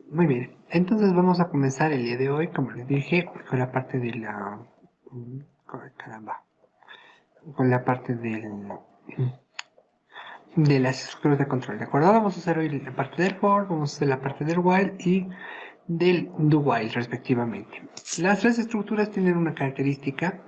Muy bien, entonces vamos a comenzar el día de hoy, como les dije, con la parte de la... caramba, con la parte de las estructuras de control, ¿de acuerdo? Vamos a hacer hoy la parte del for, vamos a hacer la parte del while y del do while respectivamente. Las tres estructuras tienen una característica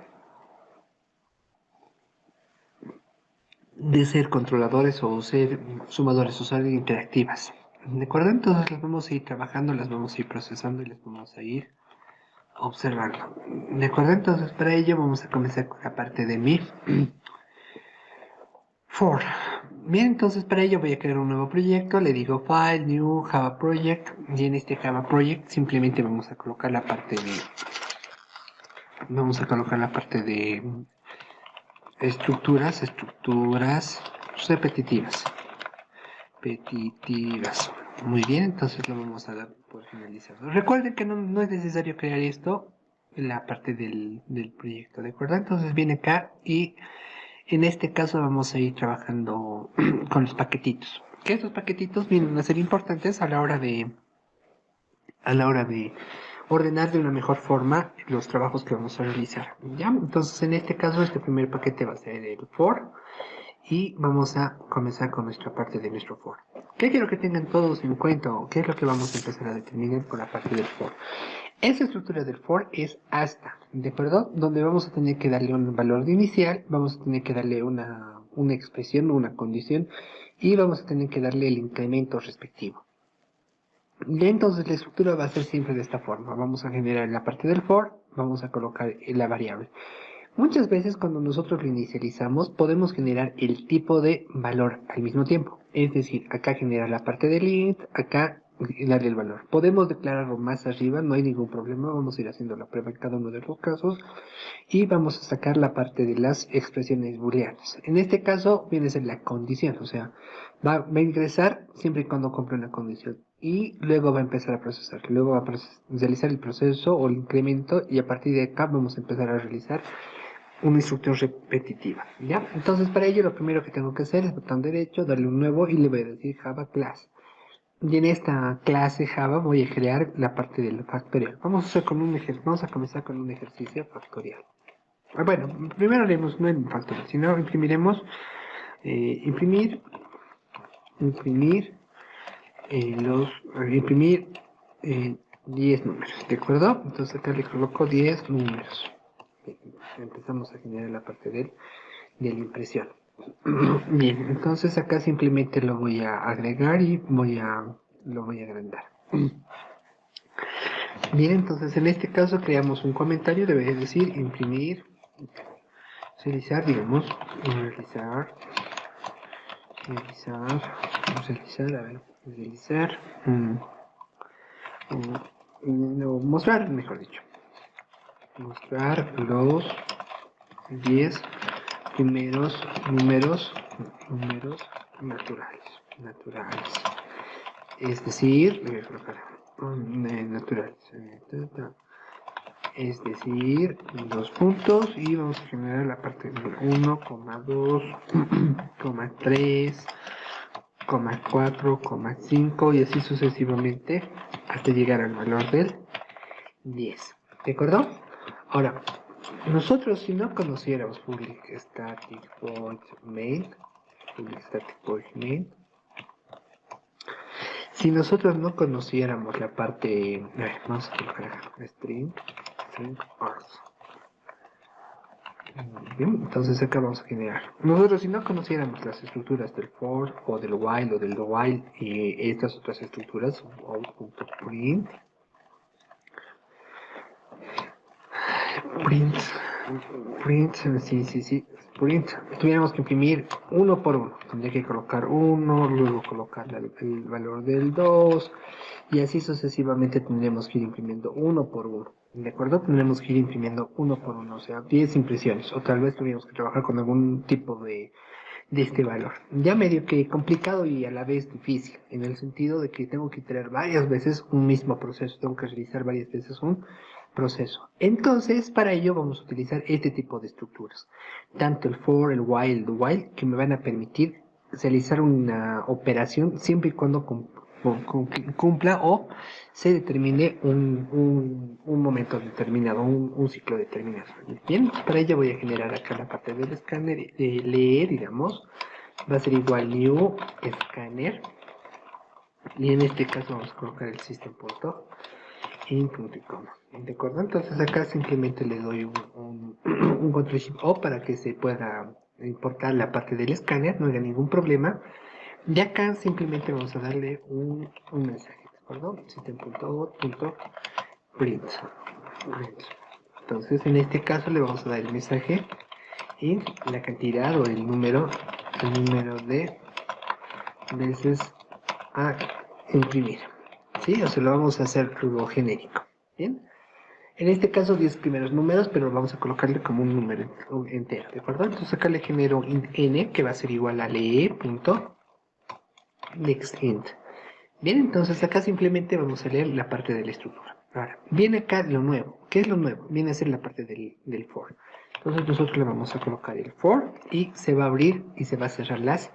de ser controladores o ser sumadores o ser interactivas. ¿De acuerdo? Entonces las vamos a ir trabajando, las vamos a ir procesando y las vamos a ir observando. ¿De acuerdo? Entonces para ello vamos a comenzar con la parte de mi for. Bien, entonces para ello voy a crear un nuevo proyecto, le digo File, New, Java Project, y en este Java Project simplemente vamos a colocar la parte de estructuras repetitivas. Muy bien, entonces lo vamos a dar por finalizado. Recuerden que no es necesario crear esto en la parte del proyecto, ¿de acuerdo? Entonces viene acá y en este caso vamos a ir trabajando con los paquetitos. Que estos paquetitos vienen a ser importantes a la hora de ordenar de una mejor forma los trabajos que vamos a realizar. ¿Ya? Entonces en este caso este primer paquete va a ser el for y vamos a comenzar con nuestra parte de nuestro for. ¿Qué quiero que tengan todos en cuenta o qué es lo que vamos a empezar a determinar con la parte del for? Esa estructura del for es hasta, ¿de acuerdo? Donde vamos a tener que darle un valor de inicial, vamos a tener que darle una expresión, una condición y vamos a tener que darle el incremento respectivo. Y entonces la estructura va a ser siempre de esta forma. Vamos a generar la parte del for, vamos a colocar la variable. Muchas veces cuando nosotros lo inicializamos podemos generar el tipo de valor al mismo tiempo. Es decir, acá generar la parte del int, acá darle el valor. Podemos declararlo más arriba, no hay ningún problema. Vamos a ir haciendo la prueba en cada uno de los casos. Y vamos a sacar la parte de las expresiones booleanas. En este caso viene a ser la condición, o sea, va a ingresar siempre y cuando cumpla una condición. Y luego va a empezar a procesar. Luego va a realizar el proceso o el incremento y a partir de acá vamos a empezar a realizar una instrucción repetitiva, ¿ya? Entonces para ello lo primero que tengo que hacer es botón derecho, darle un nuevo y le voy a decir Java Class. Y en esta clase Java voy a crear la parte del factorial. Vamos a comenzar con un ejercicio factorial. Bueno, primero haremos no en factorial, sino imprimiremos, imprimir, imprimir, imprimir 10 números, ¿de acuerdo? Entonces acá le coloco 10 números. Empezamos a generar la parte de la impresión. Bien, entonces acá simplemente lo voy a agregar y lo voy a agrandar. Bien, entonces en este caso creamos un comentario, debe decir imprimir, realizar, digamos, realizar, mostrar, mejor dicho, mostrar los 10 primeros números naturales. Es decir, voy a colocar naturales. Es decir, dos puntos y vamos a generar la parte de 1, 2, 3, 4, 5 y así sucesivamente hasta llegar al valor del 10. ¿De acuerdo? Ahora, nosotros si no conociéramos public static void main, si nosotros no conociéramos la parte, vamos a colocar string args. Bien, entonces acá vamos a generar. Nosotros si no conociéramos las estructuras del for o del while o del do while y estas otras estructuras, out.print, print, print, tuviéramos que imprimir uno por uno. Tendría que colocar uno, luego colocar el valor del 2 y así sucesivamente tendríamos que ir imprimiendo uno por uno. ¿De acuerdo? Tendremos que ir imprimiendo uno por uno, o sea, 10 impresiones. O tal vez tuviéramos que trabajar con algún tipo de este valor. Ya medio que complicado y a la vez difícil, en el sentido de que tengo que iterar varias veces un mismo proceso, tengo que realizar varias veces un proceso. Entonces, para ello vamos a utilizar este tipo de estructuras, tanto el for, el while, el do while, que me van a permitir realizar una operación siempre y cuando cumpla o se determine un momento determinado, un ciclo determinado. Bien, para ello voy a generar acá la parte del escáner, de leer, digamos, va a ser igual new scanner, y en este caso vamos a colocar el system.in.com. ¿De acuerdo? Entonces acá simplemente le doy un control shift O para que se pueda importar la parte del escáner, no haya ningún problema. Y acá simplemente vamos a darle un mensaje, ¿de acuerdo? System.out.print. Entonces en este caso le vamos a dar el mensaje y la cantidad o el número de veces a imprimir. ¿Sí? O sea, lo vamos a hacer algo genérico. ¿Bien? En este caso 10 primeros números, pero vamos a colocarle como un número entero, ¿de acuerdo? Entonces acá le genero int n, que va a ser igual a lee.nextInt. Bien, entonces acá simplemente vamos a leer la parte de la estructura. Ahora, viene acá lo nuevo. ¿Qué es lo nuevo? Viene a ser la parte del for. Entonces nosotros le vamos a colocar el for y se va a abrir y se va a cerrar las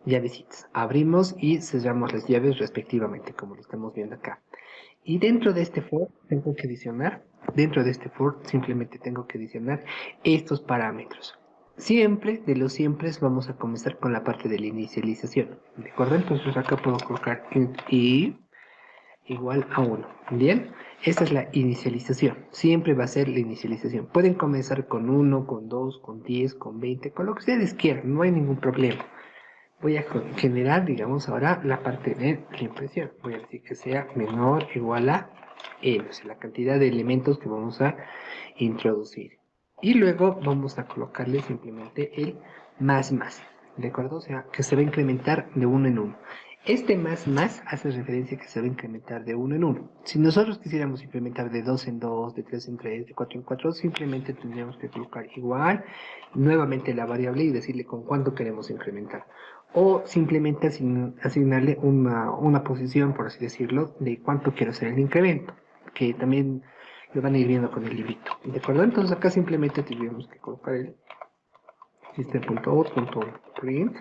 llavecitas. Abrimos y cerramos las llaves respectivamente, como lo estamos viendo acá. Y dentro de este for tengo que adicionar, dentro de este for simplemente tengo que adicionar estos parámetros. Siempre, de los siempre, vamos a comenzar con la parte de la inicialización. ¿De acuerdo? Entonces acá puedo colocar int i igual a 1. Bien, esta es la inicialización. Siempre va a ser la inicialización. Pueden comenzar con 1, con 2, con 10, con 20, con lo que ustedes quieran, no hay ningún problema. Voy a generar, digamos, ahora la parte de la impresión. Voy a decir que sea menor o igual a n, o sea, la cantidad de elementos que vamos a introducir. Y luego vamos a colocarle simplemente el más, ¿de acuerdo? O sea, que se va a incrementar de uno en uno. Este más hace referencia a que se va a incrementar de uno en uno. Si nosotros quisiéramos incrementar de 2 en 2, de 3 en 3, de 4 en 4, simplemente tendríamos que colocar igual, nuevamente la variable y decirle con cuánto queremos incrementar. O simplemente asignarle una posición, por así decirlo, de cuánto quiero hacer el incremento, que también lo van a ir viendo con el librito. ¿De acuerdo? Entonces acá simplemente tendríamos que colocar el system.out.print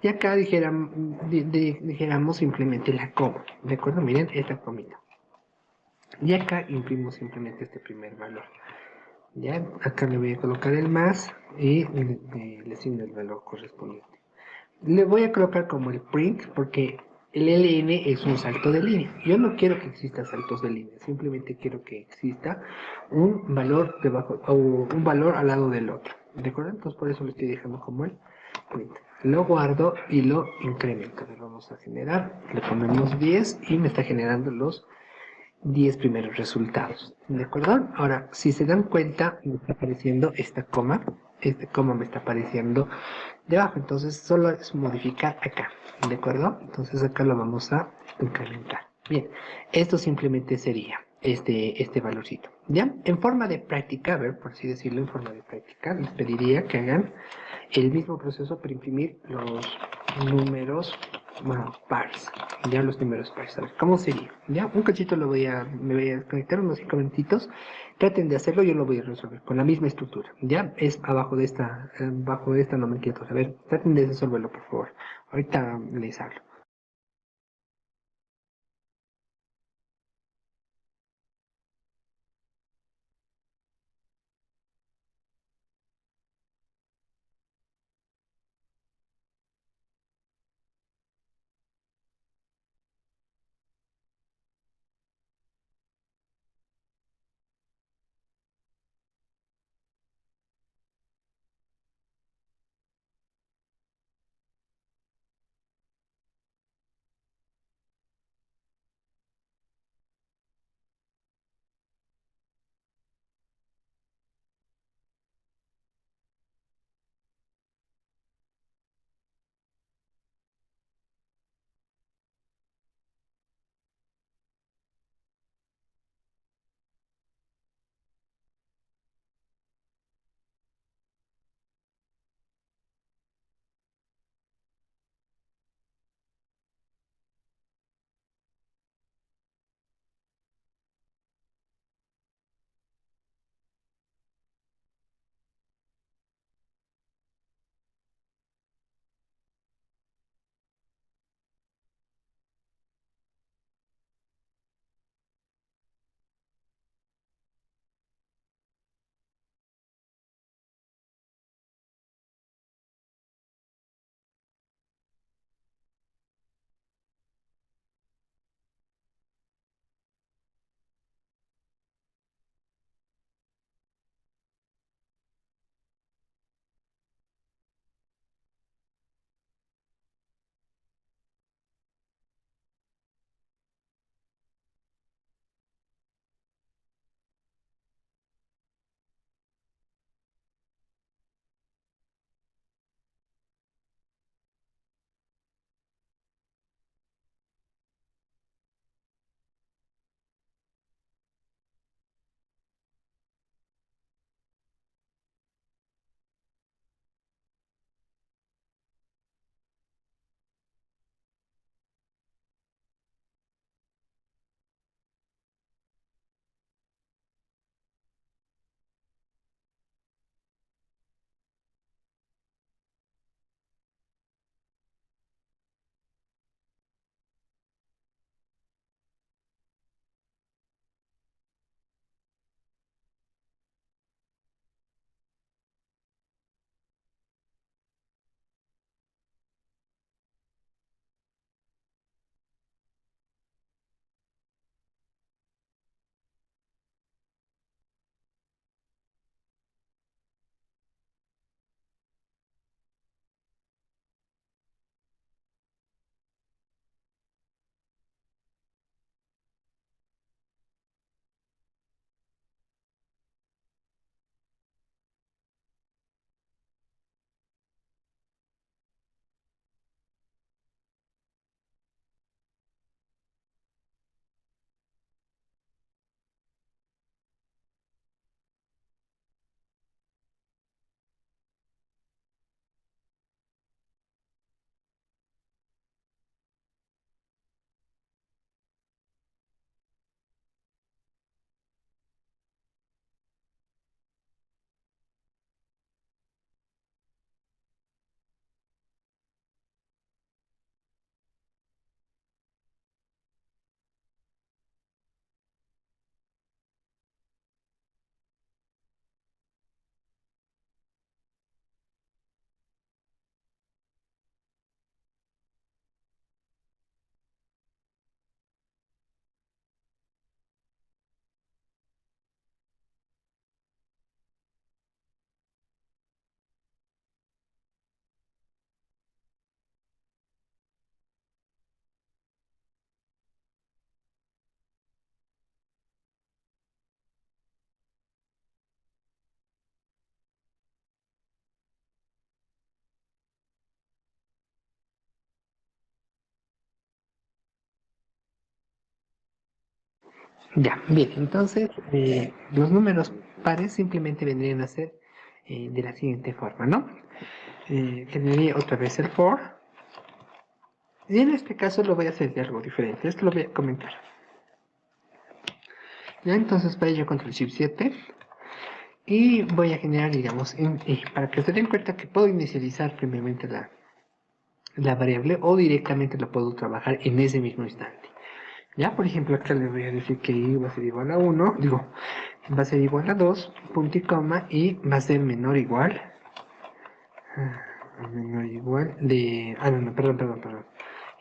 y acá dijéramos simplemente la coma. ¿De acuerdo? Miren esta comita. Y acá imprimo simplemente este primer valor. Ya, acá le voy a colocar el más y le asigno el valor correspondiente. Le voy a colocar como el print porque el ln es un salto de línea. Yo no quiero que exista saltos de línea, simplemente quiero que exista un valor debajo o un valor al lado del otro. ¿De acuerdo? Entonces por eso lo estoy dejando como el print. Lo guardo y lo incremento. Le vamos a generar, le ponemos 10 y me está generando los 10 primeros resultados. ¿De acuerdo? Ahora, si se dan cuenta, me está apareciendo esta coma. Este coma me está apareciendo debajo. Entonces, solo es modificar acá. ¿De acuerdo? Entonces, acá lo vamos a incrementar. Bien, esto simplemente sería este valorcito. ¿Ya? En forma de práctica, a ver, por así decirlo, en forma de práctica, les pediría que hagan el mismo proceso para imprimir los números, bueno, pares, ya los números pares. A ver, ¿cómo sería? Ya, un cachito me voy a conectar unos 5 minutitos. Traten de hacerlo, yo lo voy a resolver con la misma estructura. Ya, es bajo de esta nomenclatura. A ver, traten de resolverlo, por favor. Ahorita les hablo. Ya, bien, entonces los números pares simplemente vendrían a ser de la siguiente forma, ¿no? Generaría otra vez el for, y en este caso lo voy a hacer de algo diferente, esto lo voy a comentar. Ya, entonces para ello control shift 7 y voy a generar, digamos, para que se den cuenta que puedo inicializar primeramente la variable o directamente lo puedo trabajar en ese mismo instante. Ya, por ejemplo, acá le voy a decir que i va a ser igual a 1, digo, va a ser igual a 2, punto y coma, y va a ser menor igual de, no, perdón.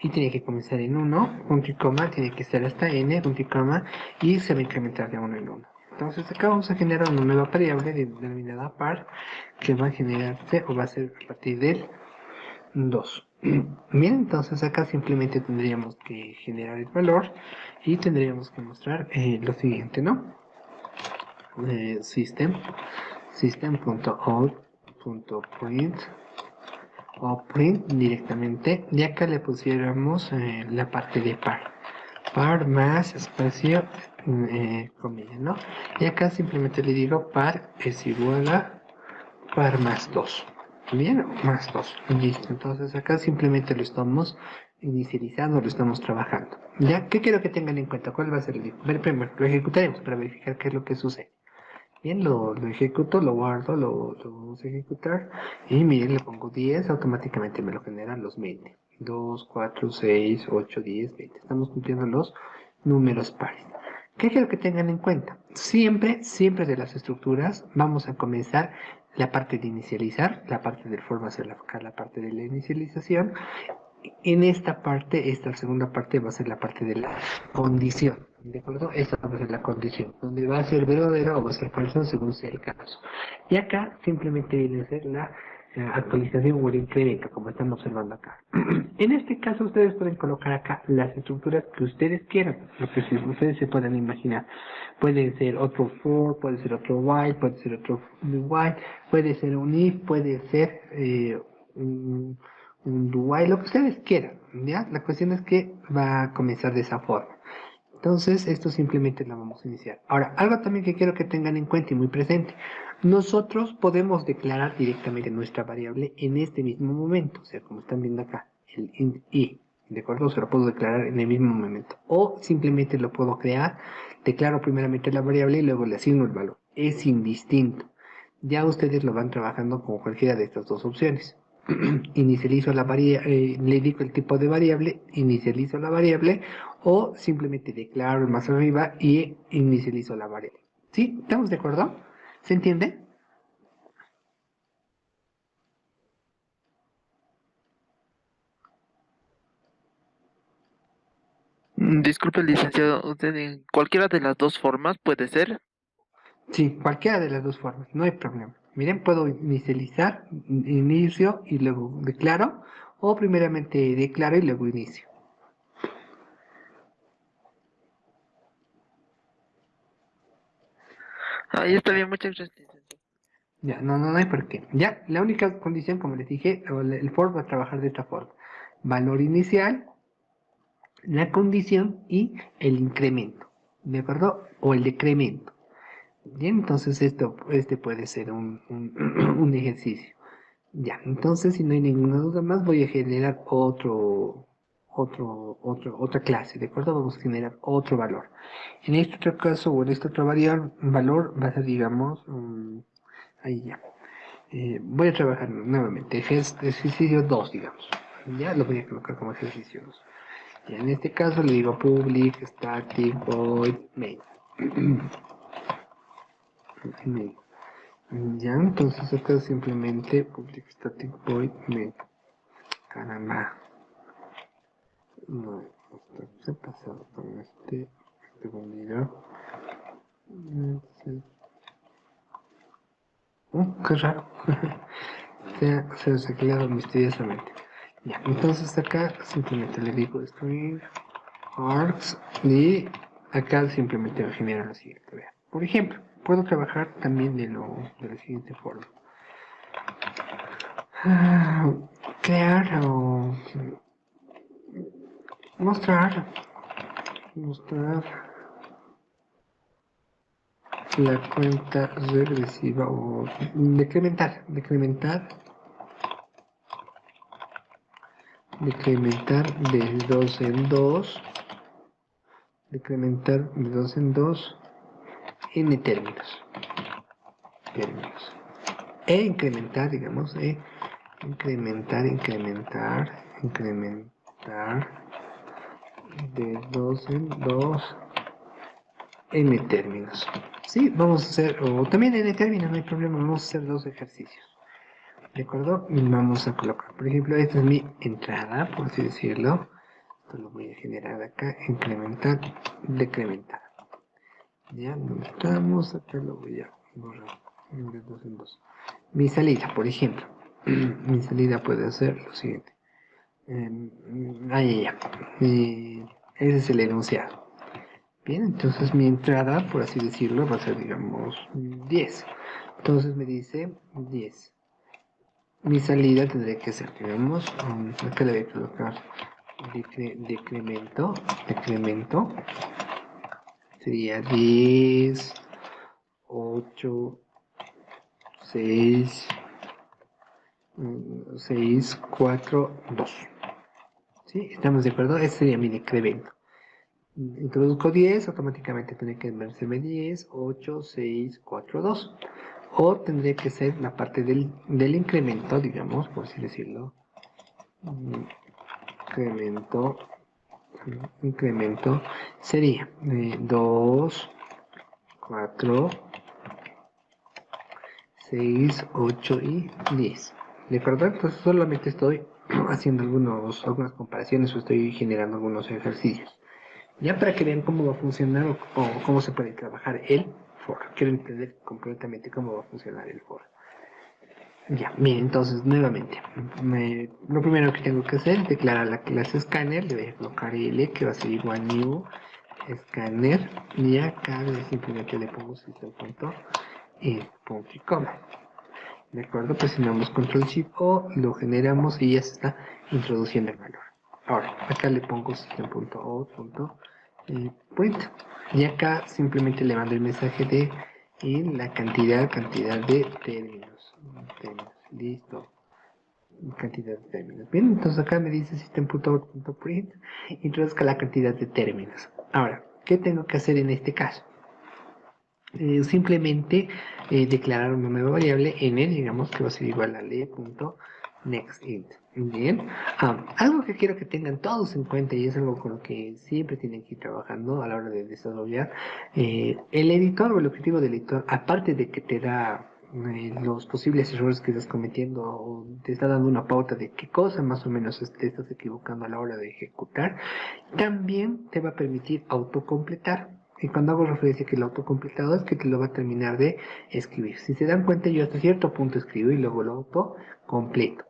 Y tiene que comenzar en 1, punto y coma, tiene que estar hasta n, punto y coma, y se va a incrementar de 1 en 1. Entonces acá vamos a generar una nueva variable denominada par, que va a generarse, o va a ser a partir del 2. Bien, entonces acá simplemente tendríamos que generar el valor y tendríamos que mostrar lo siguiente, ¿no? System.out.print o print directamente y acá le pusiéramos la parte de par más espacio comilla, ¿no? Y acá simplemente le digo par es igual a par más 2. Bien, más 2. Listo. Entonces acá simplemente lo estamos inicializando, lo estamos trabajando. ¿Ya? ¿Qué quiero que tengan en cuenta? ¿Cuál va a ser el primero? Lo ejecutaremos para verificar qué es lo que sucede. Bien, lo ejecuto, lo guardo, lo vamos a ejecutar. Y miren, le pongo 10, automáticamente me lo generan los 20. 2, 4, 6, 8, 10, 20. Estamos cumpliendo los números pares. ¿Qué quiero que tengan en cuenta? Siempre de las estructuras vamos a comenzar la parte de inicializar, la parte del for va a ser la parte de la inicialización. En esta segunda parte va a ser la parte de la condición, ¿de acuerdo? Esta va a ser la condición, donde va a ser verdadero o va a ser falso según sea el caso. Y acá simplemente viene a ser la actualización o el incremento, como están observando acá. En este caso ustedes pueden colocar acá las estructuras que ustedes quieran, lo que ustedes se puedan imaginar. Puede ser otro for, puede ser otro while, puede ser otro while, puede ser un if, puede ser un do while, lo que ustedes quieran, ¿ya? La cuestión es que va a comenzar de esa forma. Entonces, esto simplemente lo vamos a iniciar. Ahora, algo también que quiero que tengan en cuenta y muy presente. Nosotros podemos declarar directamente nuestra variable en este mismo momento. O sea, como están viendo acá, el int i. ¿De acuerdo? Se lo puedo declarar en el mismo momento. O simplemente lo puedo crear. Declaro primeramente la variable y luego le asigno el valor. Es indistinto. Ya ustedes lo van trabajando con cualquiera de estas dos opciones. Inicializo la variable, le digo el tipo de variable, inicializo la variable o simplemente declaro más arriba y inicializo la variable. ¿Sí? ¿Estamos de acuerdo? ¿Se entiende? Disculpe, licenciado, usted en cualquiera de las dos formas puede ser. Sí, cualquiera de las dos formas, no hay problema. Miren, puedo inicializar, inicio y luego declaro, o primeramente declaro y luego inicio. Ahí está bien, muchas gracias, licenciado. Ya, no hay por qué. Ya, la única condición, como les dije, el for va a trabajar de esta forma. Valor inicial, la condición y el incremento, ¿de acuerdo? O el decremento. Bien, entonces este puede ser un ejercicio. Ya, entonces si no hay ninguna duda más, voy a generar otra clase, ¿de acuerdo? Vamos a generar otro valor. En este otro caso, o en este otro valor, va a ser, digamos, ahí ya. Voy a trabajar nuevamente, ejercicio 2, digamos. Ya lo voy a colocar como ejercicio 2. Y en este caso le digo public static void main. Main. Ya, entonces acá simplemente public static void main. Caramba. No, se ha pasado con este bombero. Qué raro. Se ha desactivado misteriosamente. Ya, entonces acá simplemente le digo string args y acá simplemente va a generar la siguiente. Vean. Por ejemplo, puedo trabajar también de la siguiente forma. Crear o mostrar la cuenta regresiva o decrementar de 2 en 2, decrementar de 2 en 2 n términos, e incrementar, digamos, incrementar de 2 en 2 n términos. Sí, vamos a hacer, o también n términos, no hay problema, vamos a hacer dos ejercicios. ¿De acuerdo? Y vamos a colocar, por ejemplo, esta es mi entrada, por así decirlo. Esto lo voy a generar acá, incrementar, decrementar. Ya, no estamos, acá lo voy a borrar de 2 en 2. Mi salida, por ejemplo. Mi salida puede ser lo siguiente. Ahí ya. Ese es el enunciado. Bien, entonces mi entrada, por así decirlo, va a ser, digamos, 10. Entonces me dice 10. Mi salida tendría que ser, digamos, acá le voy a colocar decremento, sería 10, 8, 6, 4, 2. ¿Sí? ¿Estamos de acuerdo? Ese sería mi decremento. Introduzco 10, automáticamente tendría que verse 10, 8, 6, 4, 2. O tendría que ser la parte del incremento, digamos, por así decirlo. Incremento sería 2, 4, 6, 8 y 10. ¿De acuerdo? Entonces solamente estoy haciendo algunas comparaciones o estoy generando algunos ejercicios. Ya para que vean cómo va a funcionar o cómo se puede trabajar el for. Quiero entender completamente cómo va a funcionar el for. Ya, bien, entonces nuevamente, lo primero que tengo que hacer es declarar la clase scanner, le voy a colocar L, que va a ser igual new scanner, y acá simplemente le pongo system.punto y coma. De acuerdo, presionamos control shift o lo generamos y ya se está introduciendo el valor. Ahora, acá le pongo system.out.point y acá simplemente le mando el mensaje de la cantidad de términos. Listo. Cantidad de términos. Bien, entonces acá me dice system.out.print introduzca la cantidad de términos. Ahora, ¿qué tengo que hacer en este caso? Simplemente declarar una nueva variable en él, digamos que va a ser igual a le.nextInt. Bien, algo que quiero que tengan todos en cuenta y es algo con lo que siempre tienen que ir trabajando a la hora de desarrollar el editor o el objetivo del editor, aparte de que te da los posibles errores que estás cometiendo o te está dando una pauta de qué cosa más o menos te estás equivocando a la hora de ejecutar, también te va a permitir autocompletar. Y cuando hago referencia a que el autocompletado es que te lo va a terminar de escribir. Si se dan cuenta, yo hasta cierto punto escribo y luego lo autocompleto.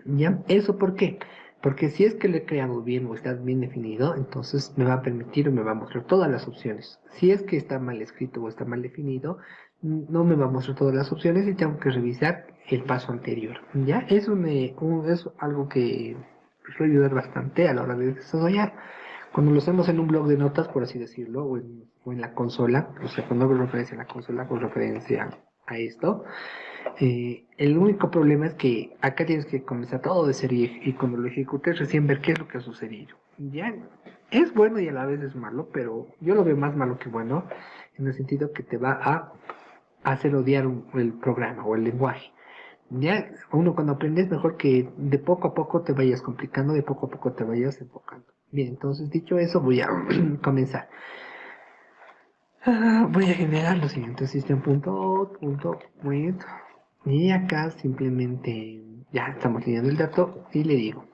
¿Ya? ¿Eso por qué? Porque si es que lo he creado bien o está bien definido, entonces me va a permitir o me va a mostrar todas las opciones. Si es que está mal escrito o está mal definido, no me va a mostrar todas las opciones y tengo que revisar el paso anterior. ¿Ya? Es algo que suele ayudar bastante a la hora de desarrollar. Cuando lo hacemos en un blog de notas, por así decirlo, o en la consola, o sea, cuando hago referencia a la consola, hago referencia a esto. El único problema es que acá tienes que comenzar todo de cero y cuando lo ejecutes recién ver qué es lo que ha sucedido. Ya es bueno y a la vez es malo, pero yo lo veo más malo que bueno, en el sentido que te va a hacer odiar el programa o el lenguaje. Ya uno cuando aprendes mejor que de poco a poco te vayas complicando, de poco a poco te vayas enfocando. Bien, entonces dicho eso voy a comenzar. Voy a generar lo siguiente, system.out.print y acá simplemente ya estamos leyendo el dato y le digo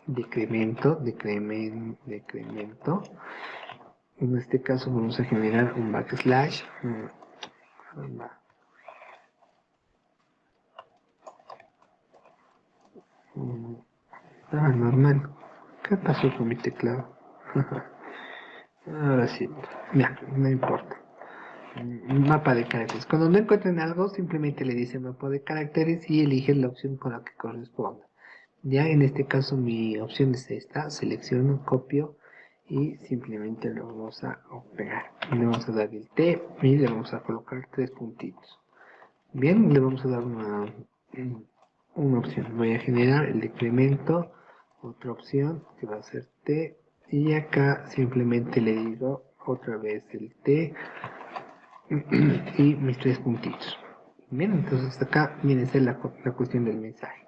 decremento. En este caso vamos a generar un backslash. Estaba normal. ¿Qué pasó con mi teclado? Ahora sí, ya, no importa. Mapa de caracteres. Cuando no encuentren algo, simplemente le dice mapa de caracteres y eligen la opción con la que corresponda. Ya en este caso mi opción es esta, selecciono, copio y simplemente lo vamos a pegar. Le vamos a dar el T y le vamos a colocar 3 puntitos. Bien, le vamos a dar una opción. Voy a generar el decremento, otra opción que va a ser T, y acá simplemente le digo otra vez el T y mis 3 puntitos. Bien, entonces acá viene a ser la cuestión del mensaje.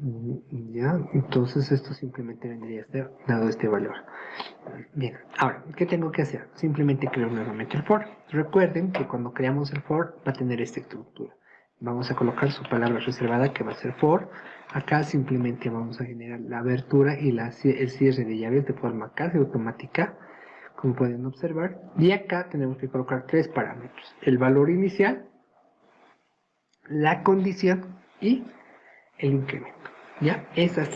Ya, entonces esto simplemente vendría a ser dado este valor. Bien, ahora, ¿qué tengo que hacer? Simplemente crear nuevamente el for. Recuerden que cuando creamos el for va a tener esta estructura. Vamos a colocar su palabra reservada que va a ser for. Acá simplemente vamos a generar la abertura y el cierre de llaves de forma casi automática, como pueden observar. Y acá tenemos que colocar 3 parámetros: el valor inicial, la condición y el incremento. ¿Ya? Esos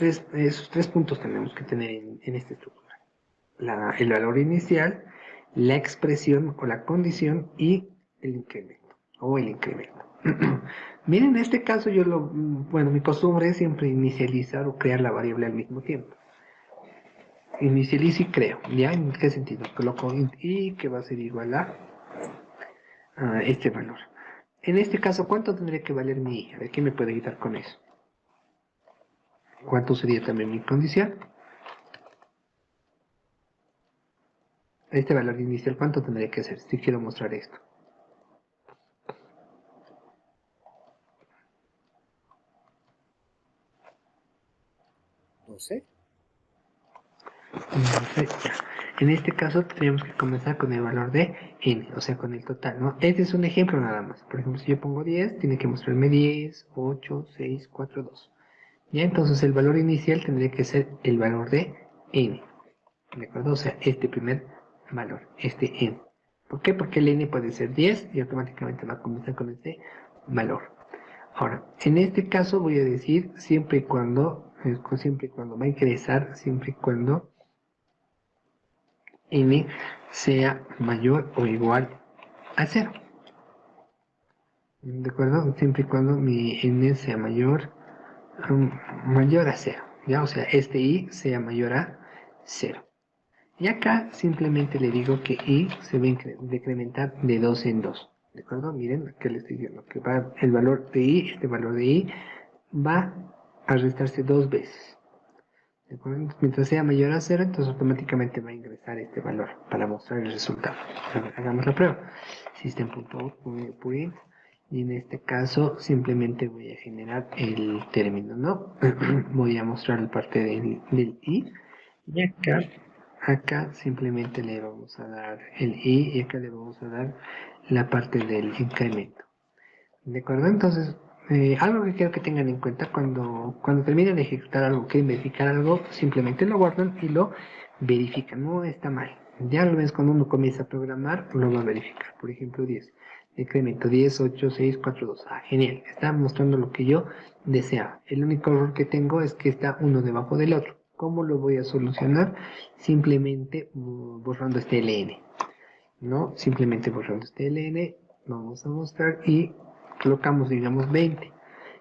tres puntos tenemos que tener en esta estructura: el valor inicial, la expresión o la condición y el incremento o el incremento. Miren, en este caso mi costumbre es siempre inicializar o crear la variable al mismo tiempo. Inicializo y creo, ¿ya? ¿En qué sentido? Coloco int i que va a ser igual a este valor. En este caso, ¿cuánto tendría que valer mi i? A ver, ¿quién me puede ayudar con eso? ¿Cuánto sería también mi condición? Este valor inicial, ¿cuánto tendría que ser si quiero mostrar esto? No sé. En este caso tendríamos que comenzar con el valor de n, o sea, con el total, ¿no? Este es un ejemplo nada más. Por ejemplo, si yo pongo 10, tiene que mostrarme 10, 8, 6, 4, 2. Ya, entonces el valor inicial tendría que ser el valor de n, ¿de acuerdo? O sea, este primer valor, este n. ¿Por qué? Porque el n puede ser 10 y automáticamente va a comenzar con este valor. Ahora, en este caso voy a decir siempre y cuando va a ingresar, siempre y cuando n sea mayor o igual a 0. ¿De acuerdo? Siempre y cuando mi n sea mayor a 0. ¿Ya? O sea, este i sea mayor a 0. Y acá simplemente le digo que i se va a decrementar de 2 en 2. ¿De acuerdo? Miren, aquí le estoy diciendo que el valor de i, este valor de i, va a restarse 2 veces. ¿De acuerdo? Mientras sea mayor a 0, entonces automáticamente va a ingresar este valor para mostrar el resultado. A ver, hagamos la prueba. System.out.print, y en este caso simplemente voy a generar el término, ¿no? Voy a mostrar la parte del i, y acá simplemente le vamos a dar el i, y acá le vamos a dar la parte del incremento. ¿De acuerdo? Entonces, algo que quiero que tengan en cuenta: cuando terminen de ejecutar algo, quieren verificar algo, simplemente lo guardan y lo verifican. No está mal. Ya lo ves, cuando uno comienza a programar, lo va a verificar. Por ejemplo, 10. Decremento 10, 8, 6, 4, 2. Ah, genial. Está mostrando lo que yo deseaba. El único error que tengo es que está uno debajo del otro. ¿Cómo lo voy a solucionar? Simplemente borrando este ln. ¿No? Simplemente borrando este ln, vamos a mostrar y colocamos, digamos, 20.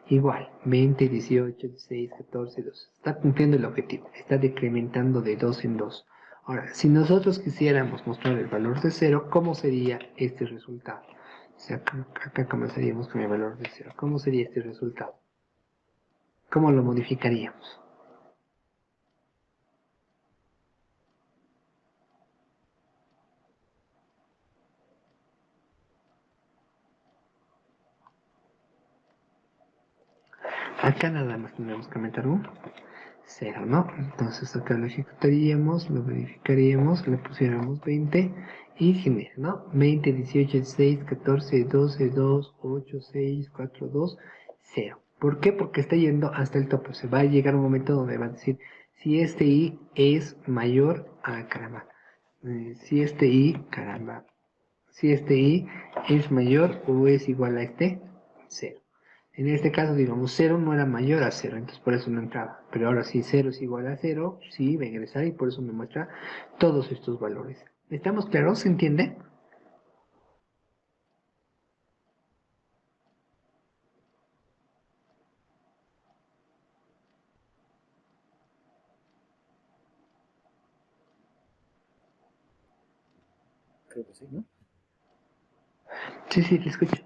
Igual, 20, 18, 16, 14, 2. Está cumpliendo el objetivo. Está decrementando de 2 en 2. Ahora, si nosotros quisiéramos mostrar el valor de 0, ¿cómo sería este resultado? O sea, acá comenzaríamos con el valor de 0. ¿Cómo sería este resultado? ¿Cómo lo modificaríamos? Acá nada más tendremos que aumentar un 0, ¿no? Entonces acá lo ejecutaríamos, lo verificaríamos, le pusiéramos 20 y genera, ¿no? 20, 18, 16, 14, 12, 2, 8, 6, 4, 2, 0. ¿Por qué? Porque está yendo hasta el tope. Se va a llegar un momento donde va a decir si este i es mayor a, caramba, si este i, caramba, si este i es mayor o es igual a este 0. En este caso, digamos, 0 no era mayor a 0, entonces por eso no entraba. Pero ahora si 0 es igual a 0, sí, va a ingresar y por eso me muestra todos estos valores. ¿Estamos claros? ¿Se entiende? Creo que sí, ¿no? Sí, sí, te escucho.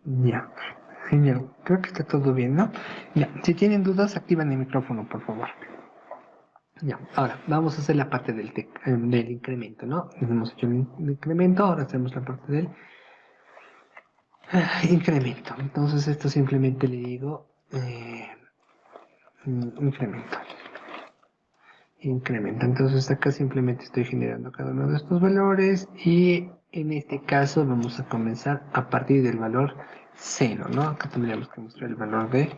Ya, genial. Creo que está todo bien, ¿no? Ya, si tienen dudas, activan el micrófono, por favor. Ya, ahora vamos a hacer la parte del incremento, ¿no? Hemos hecho el incremento, ahora hacemos la parte del incremento. Entonces, esto simplemente le digo incremento. Incremento. Entonces, acá simplemente estoy generando cada uno de estos valores y en este caso vamos a comenzar a partir del valor 0, ¿no? Acá tendríamos que mostrar el valor de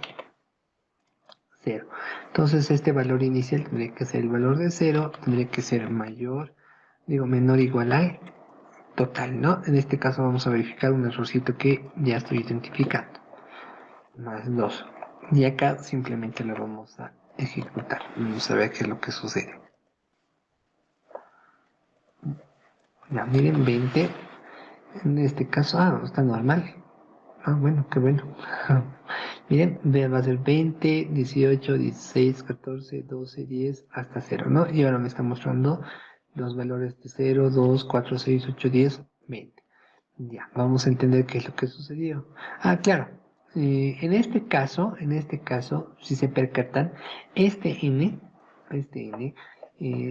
0. Entonces este valor inicial tendría que ser el valor de 0, tendría que ser menor o igual al total, ¿no? En este caso vamos a verificar un errorcito que ya estoy identificando. Más 2. Y acá simplemente lo vamos a ejecutar. Vamos a ver qué es lo que sucede. Ya, miren, 20. En este caso, está normal. Bueno, qué bueno. Miren, va a ser 20, 18, 16, 14, 12, 10 hasta 0, ¿no? Y ahora me está mostrando los valores de 0, 2, 4, 6, 8, 10, 20. Ya, vamos a entender qué es lo que sucedió. Claro. En este caso, si se percatan, este n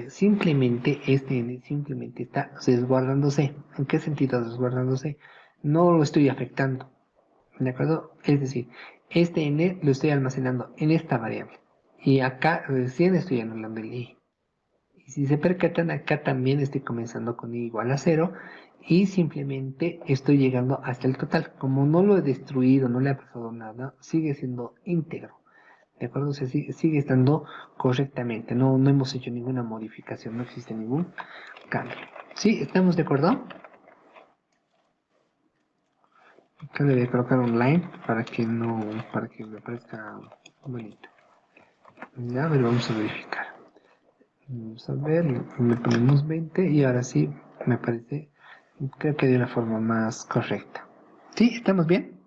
simplemente está desguardándose. ¿En qué sentido desguardándose? No lo estoy afectando. ¿De acuerdo? Es decir, este n lo estoy almacenando en esta variable. Y acá recién estoy anulando el i. Y si se percatan, acá también estoy comenzando con i igual a 0 y simplemente estoy llegando hasta el total. Como no lo he destruido, no le ha pasado nada, sigue siendo íntegro. ¿De acuerdo? O sea, sigue estando correctamente. No hemos hecho ninguna modificación, no existe ningún cambio. ¿Sí? ¿Estamos de acuerdo? Acá le voy a colocar online para que me parezca bonito. Ya, a ver, vamos a verificar. Vamos a ver, le ponemos 20 y ahora sí me parece, creo que de una forma más correcta. ¿Sí? ¿Estamos bien?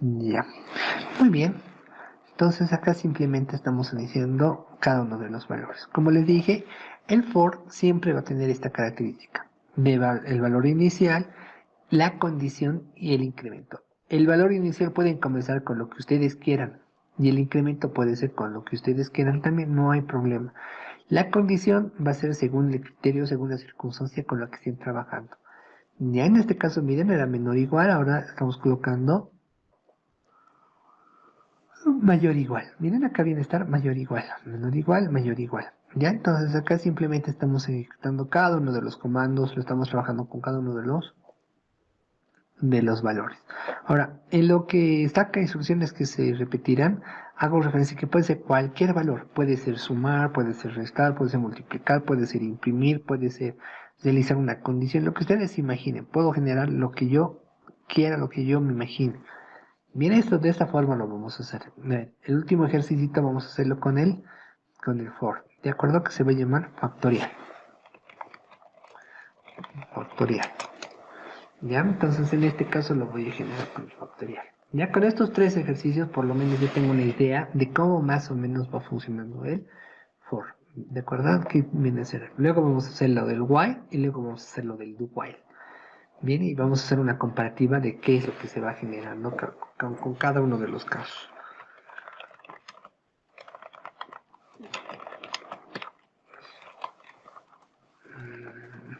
Ya. Muy bien. Entonces acá simplemente estamos iniciando cada uno de los valores. Como les dije, el for siempre va a tener esta característica. El valor inicial, la condición y el incremento. El valor inicial pueden comenzar con lo que ustedes quieran y el incremento puede ser con lo que ustedes quieran también, no hay problema. La condición va a ser según el criterio, según la circunstancia con la que estén trabajando. Ya en este caso, miren, era menor o igual, ahora estamos colocando mayor igual. Miren acá bienestar mayor igual, menor igual, mayor igual. Ya, entonces acá simplemente estamos ejecutando cada uno de los comandos, lo estamos trabajando con cada uno de los valores. Ahora, en lo que está acá instrucciones que se repetirán, hago referencia que puede ser cualquier valor. Puede ser sumar, puede ser restar, puede ser multiplicar, puede ser imprimir, puede ser realizar una condición, lo que ustedes imaginen. Puedo generar lo que yo quiera, lo que yo me imagine. Bien, esto de esta forma lo vamos a hacer. El último ejercicio vamos a hacerlo con el for. De acuerdo que se va a llamar factorial. Factorial. Ya, entonces en este caso lo voy a generar con el factorial. Ya con estos tres ejercicios por lo menos yo tengo una idea de cómo más o menos va funcionando el for. ¿De acuerdo? ¿Qué viene a ser? Luego vamos a hacer lo del while y luego vamos a hacer lo del do while. Bien, y vamos a hacer una comparativa de qué es lo que se va generando con cada uno de los casos.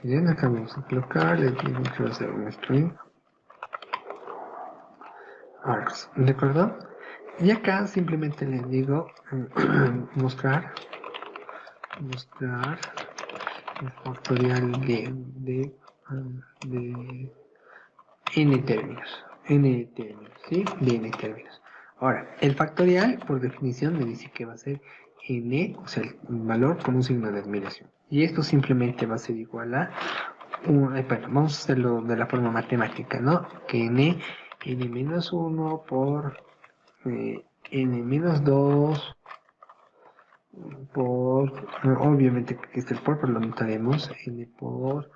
Bien, acá vamos a colocar, le digo que va a ser un string args, ¿de acuerdo? Y acá simplemente le digo mostrar el factorial de n términos, ¿sí? De n términos. Ahora, el factorial, por definición, me dice que va a ser n, o sea, el valor con un signo de admiración. Y esto simplemente va a ser igual a, bueno, vamos a hacerlo de la forma matemática, ¿no? Que n menos 1 por n menos 2 por, obviamente que este es el por, pero lo notaremos, n por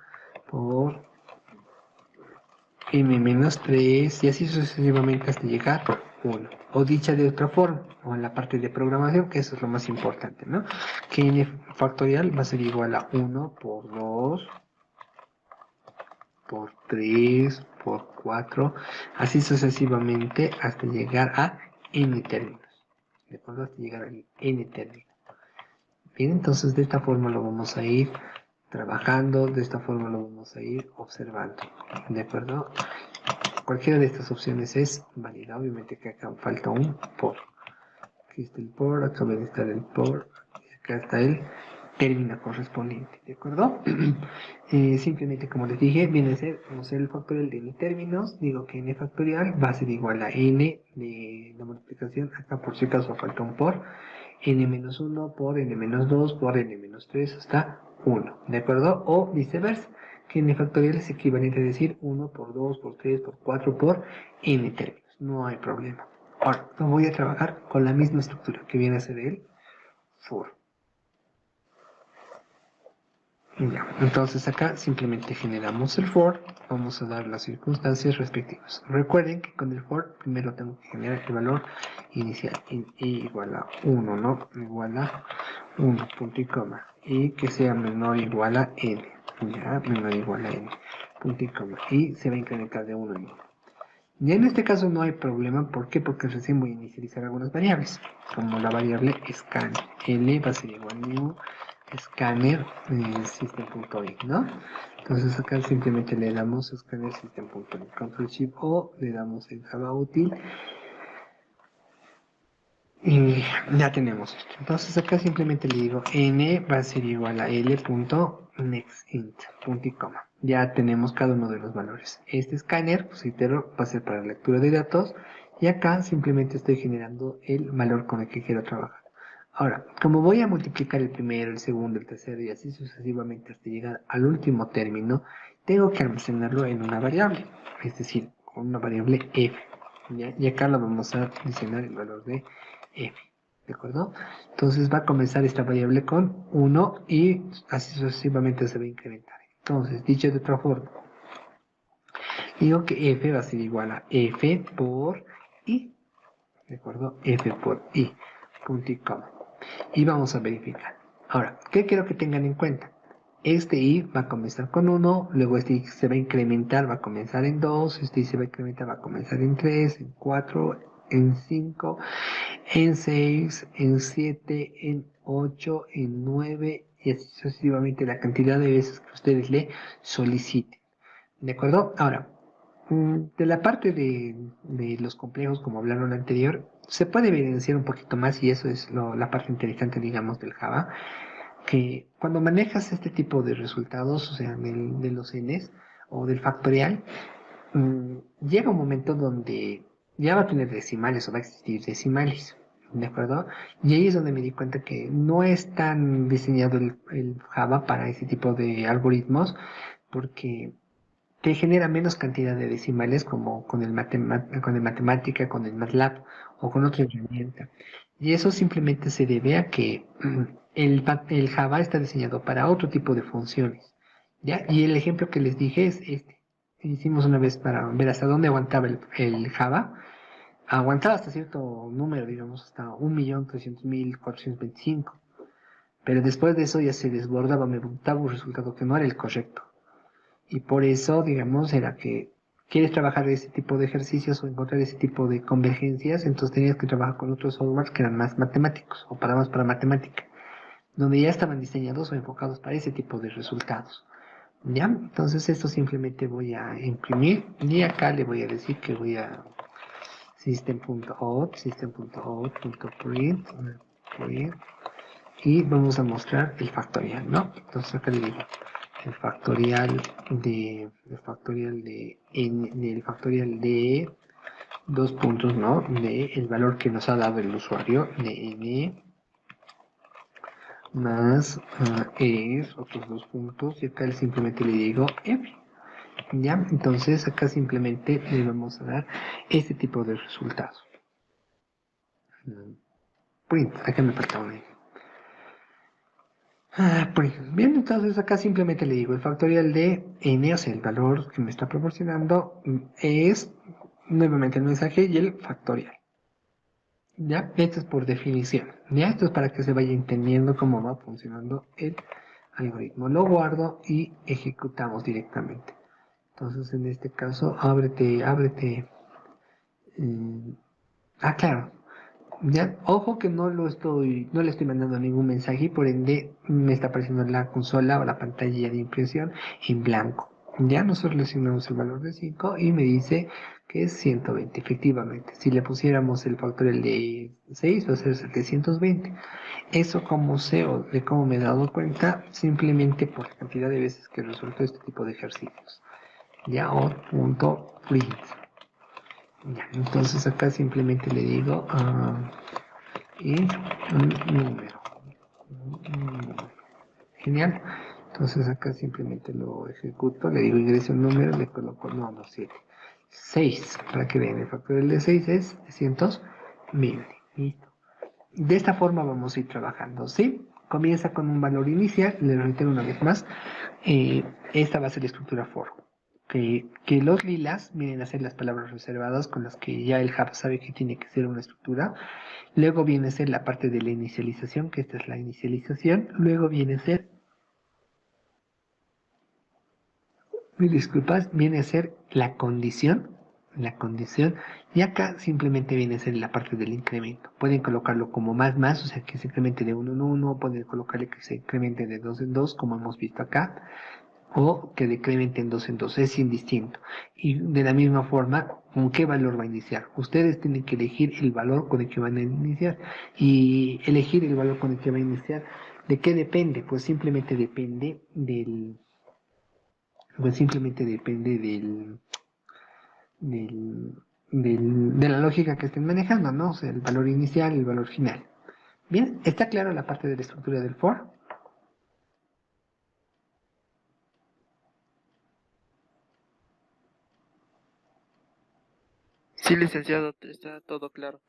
m menos 3 y así sucesivamente hasta llegar a 1. O dicha de otra forma, o en la parte de programación, que eso es lo más importante, ¿no? Que n factorial va a ser igual a 1 por 2 por 3 por 4, así sucesivamente hasta llegar a n términos. ¿De acuerdo? Hasta llegar a n términos. Bien, entonces de esta forma lo vamos a ir trabajando, de esta forma lo vamos a ir observando. ¿De acuerdo? Cualquiera de estas opciones es válida. Obviamente que acá falta un por. Aquí está el por, acá debe estar el por, y acá está el término correspondiente. ¿De acuerdo? Simplemente como les dije, viene a ser conocer el factorial de n términos. Digo que n factorial va a ser igual a n de la multiplicación. Acá por si acaso falta un por. n-1 por n-2 por n-3 hasta 1, ¿de acuerdo? O viceversa, que n factorial es equivalente a decir 1 por 2 por 3 por 4 por n términos, no hay problema. Ahora, voy a trabajar con la misma estructura que viene a ser el for. Ya, entonces acá simplemente generamos el for, vamos a dar las circunstancias respectivas. Recuerden que con el for primero tengo que generar el valor inicial, i igual a 1, ¿no? Igual a 1, punto y coma, y que sea menor o igual a n, ya, menor o igual a n, punto y coma, y se va a incrementar de 1 en 1. Ya en este caso no hay problema, ¿por qué? Porque recién voy a inicializar algunas variables, como la variable scan, l va a ser igual a new, scanner system.in, ¿no? Entonces acá simplemente le damos scanner system.in, control shift o le damos en Java útil y ya tenemos esto. Entonces acá simplemente le digo n va a ser igual a l.nextInt, punto y coma. Ya tenemos cada uno de los valores. Este escáner, pues reitero, va a ser para lectura de datos y acá simplemente estoy generando el valor con el que quiero trabajar. Ahora, como voy a multiplicar el primero, el segundo, el tercero y así sucesivamente hasta llegar al último término, tengo que almacenarlo en una variable, es decir, con una variable f. ¿Ya? Y acá lo vamos a adicionar el valor de f. ¿De acuerdo? Entonces va a comenzar esta variable con 1 y así sucesivamente se va a incrementar. Entonces, dicho de otra forma, digo que f va a ser igual a f por i. ¿De acuerdo? F por i. Punto y coma. Y vamos a verificar. Ahora, ¿qué quiero que tengan en cuenta? Este i va a comenzar con 1, luego este i se va a incrementar, va a comenzar en 2, este i se va a incrementar, va a comenzar en 3, en 4, en 5, en 6, en 7, en 8, en 9 y así sucesivamente la cantidad de veces que ustedes le soliciten. ¿De acuerdo? Ahora, de la parte de los complejos, como hablaron anterior, se puede evidenciar un poquito más y eso es la parte interesante, digamos, del Java, que cuando manejas este tipo de resultados, o sea, de los n's o del factorial, llega un momento donde ya va a tener decimales o va a existir decimales, ¿de acuerdo? Y ahí es donde me di cuenta que no es tan diseñado el Java para ese tipo de algoritmos, porque te genera menos cantidad de decimales como con el matemática, con el MATLAB o con otra herramienta. Y eso simplemente se debe a que el Java está diseñado para otro tipo de funciones. ¿Ya? Y el ejemplo que les dije es este. Hicimos una vez para ver hasta dónde aguantaba el Java. Aguantaba hasta cierto número, digamos, hasta 1.300.425. Pero después de eso ya se desbordaba, me daba un resultado que no era el correcto. Y por eso, digamos, era que quieres trabajar ese tipo de ejercicios o encontrar ese tipo de convergencias, entonces tenías que trabajar con otros softwares que eran más matemáticos o para más para matemática, donde ya estaban diseñados o enfocados para ese tipo de resultados. ¿Ya? Entonces esto simplemente voy a imprimir y acá le voy a decir que voy a system.out.print y vamos a mostrar el factorial, ¿no? Entonces acá le digo el factorial de dos puntos, ¿no? De el valor que nos ha dado el usuario de n más es, otros dos puntos, y acá simplemente le digo F. ¿Ya? Entonces acá simplemente le vamos a dar este tipo de resultados. Print, acá me falta una. Print. Bien, entonces acá simplemente le digo el factorial de n, o sea, el valor que me está proporcionando es nuevamente el mensaje y el factorial. ¿Ya? Esto es por definición. ¿Ya? Esto es para que se vaya entendiendo cómo va funcionando el algoritmo. Lo guardo y ejecutamos directamente. Entonces, en este caso, ábrete. eh, claro. Ya, ojo que no le estoy mandando ningún mensaje y por ende me está apareciendo la consola o la pantalla de impresión en blanco. Ya nosotros le asignamos el valor de 5 y me dice que es 120. Efectivamente, si le pusiéramos el factorial de 6 va a ser 720. Eso como sé o de cómo me he dado cuenta simplemente por la cantidad de veces que resuelto este tipo de ejercicios. Ya, out.print. Ya, entonces acá simplemente le digo y un número. Genial. Entonces acá simplemente lo ejecuto, le digo ingrese un número, le coloco, no, 7. 6, para que vean, el factorial de 6 es 320. Listo. De esta forma vamos a ir trabajando, ¿sí? Comienza con un valor inicial, le reitero una vez más, esta va a ser la estructura for. Que los lilas vienen a ser las palabras reservadas con las que ya el Java sabe que tiene que ser una estructura. Luego viene a ser la parte de la inicialización, que esta es la inicialización. Luego viene a ser, mis disculpas, viene a ser la condición. La condición. Y acá simplemente viene a ser la parte del incremento. Pueden colocarlo como más, o sea que se incremente de 1 en 1. Pueden colocarle que se incremente de 2 en 2, como hemos visto acá. O que decremente en 2 en 2, es indistinto. Y de la misma forma, ¿con qué valor va a iniciar? Ustedes tienen que elegir el valor con el que van a iniciar. Y elegir el valor con el que va a iniciar, ¿de qué depende? Pues simplemente depende de la lógica que estén manejando, ¿no? O sea, el valor inicial y el valor final. Bien, ¿está claro la parte de la estructura del for? Sí, licenciado, está todo claro.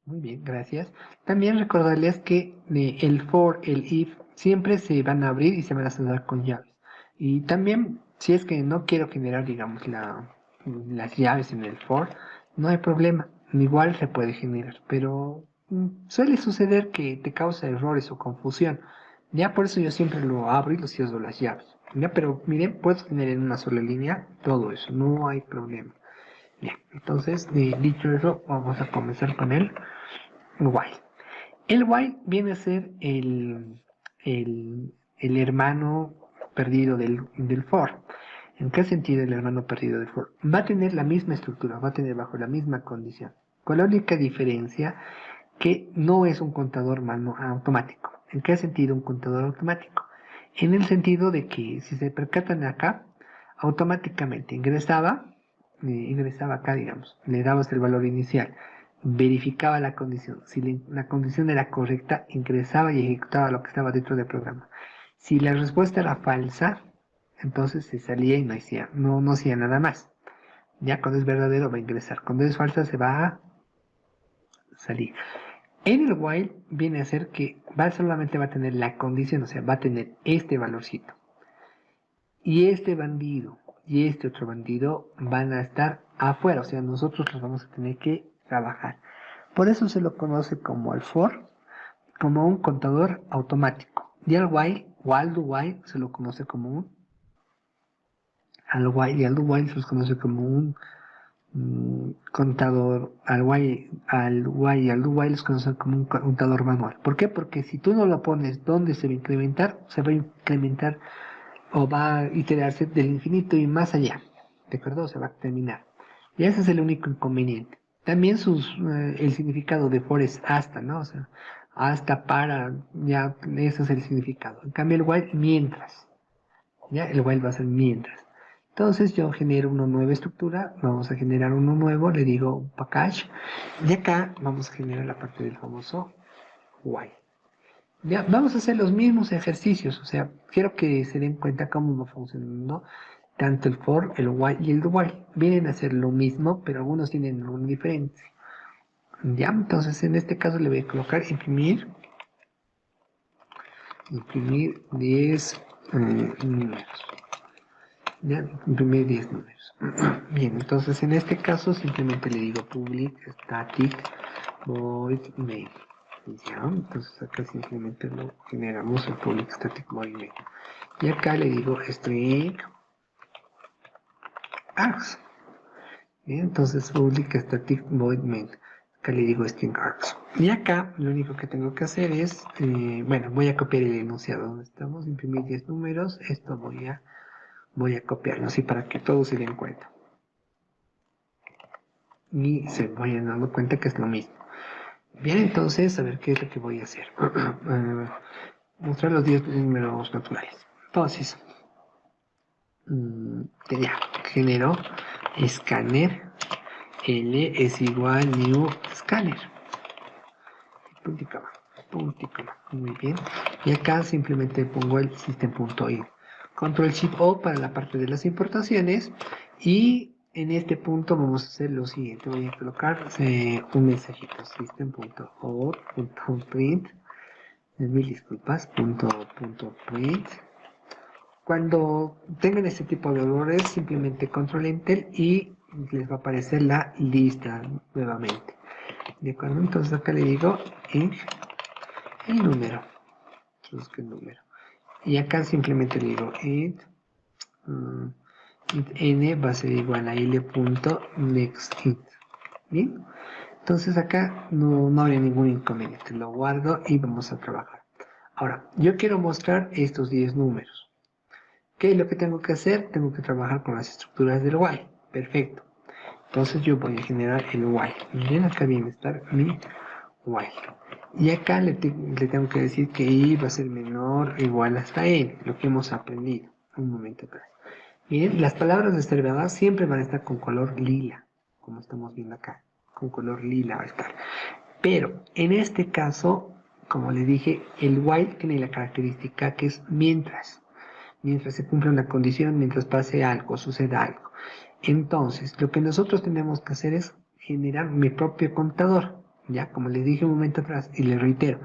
Muy bien, gracias. También recordarles que el for, el if, siempre se van a abrir y se van a cerrar con llaves. Y también, si es que no quiero generar, digamos, las llaves en el for, no hay problema. Igual se puede generar, pero suele suceder que te causa errores o confusión. Ya por eso yo siempre lo abro y lo cierro las llaves. Ya, pero miren, puedo tener en una sola línea todo eso, no hay problema. Bien, entonces, dicho eso, vamos a comenzar con el while. El while viene a ser el hermano perdido del for. ¿En qué sentido el hermano perdido del for? Va a tener la misma estructura, va a tener bajo la misma condición. Con la única diferencia que no es un contador automático. ¿En qué sentido un contador automático? En el sentido de que si se percatan acá, automáticamente ingresaba acá, digamos, le dabas el valor inicial, verificaba la condición. Si la condición era correcta, ingresaba y ejecutaba lo que estaba dentro del programa. Si la respuesta era falsa, entonces se salía y no hacía nada más. Ya cuando es verdadero va a ingresar. Cuando es falsa se va a salir. En el while viene a ser que solamente va a tener la condición, o sea, va a tener este valorcito. Y este bandido y este otro bandido van a estar afuera, o sea, nosotros los vamos a tener que trabajar. Por eso se lo conoce como el for, como un contador automático. Y al while o al do while se lo conoce como un al while y al do while se los conoce como un contador while y al do while los conocen como un contador manual. ¿Por qué? Porque si tú no lo pones donde se va a incrementar o va a iterarse del infinito y más allá. ¿De acuerdo? Se va a terminar. Y ese es el único inconveniente. También el significado de for es hasta, ¿no? O sea, hasta para, ya, ese es el significado. En cambio, el while, mientras. ¿Ya? El while va a ser mientras. Entonces yo genero una nueva estructura, vamos a generar uno nuevo, le digo package, y acá vamos a generar la parte del famoso while. Ya, vamos a hacer los mismos ejercicios, o sea, quiero que se den cuenta cómo va funcionando tanto el for, el while y el do while. Vienen a ser lo mismo, pero algunos tienen una diferencia. Ya, entonces en este caso le voy a colocar imprimir 10 números. Ya, imprimir 10 números. Bien, entonces en este caso simplemente le digo public static void main. Ya, entonces acá simplemente lo generamos el public static void main. Y acá le digo string args. Bien, entonces public static void main. Acá le digo string args. Y acá lo único que tengo que hacer es, bueno, voy a copiar el enunciado donde estamos, imprimir 10 números. Esto voy a copiarlo así para que todos se den cuenta. Y se vayan dando cuenta que es lo mismo. Bien, entonces, a ver qué es lo que voy a hacer. Mostrar los 10 números naturales. Entonces, ya, genero escáner. L es igual new scanner. Punto y coma. Punto y coma. Muy bien. Y acá simplemente pongo el system.in. Control Shift O para la parte de las importaciones. Y en este punto vamos a hacer lo siguiente. Voy a colocar un mensajito. System.out.print. Mil disculpas. Print. Cuando tengan este tipo de errores, simplemente control enter y les va a aparecer la lista nuevamente. ¿De acuerdo? Entonces acá le digo int el número. Entonces, ¿qué número? Y acá simplemente le digo int, int n va a ser igual a l.nextInt. Bien. Entonces acá no habría ningún inconveniente. Lo guardo y vamos a trabajar. Ahora, yo quiero mostrar estos 10 números. ¿Qué es lo que tengo que hacer? Tengo que trabajar con las estructuras del while. Perfecto. Entonces yo voy a generar el while. Miren, acá viene a estar mi while. Y acá le tengo que decir que i va a ser menor o igual hasta n, lo que hemos aprendido un momento atrás. Miren, las palabras desverbadas siempre van a estar con color lila, como estamos viendo acá. Con color lila va a estar. Pero en este caso, como le dije, el while tiene la característica que es mientras se cumpla una condición, mientras pase algo, suceda algo. Entonces, lo que nosotros tenemos que hacer es generar mi propio contador, ya como les dije un momento atrás y les reitero,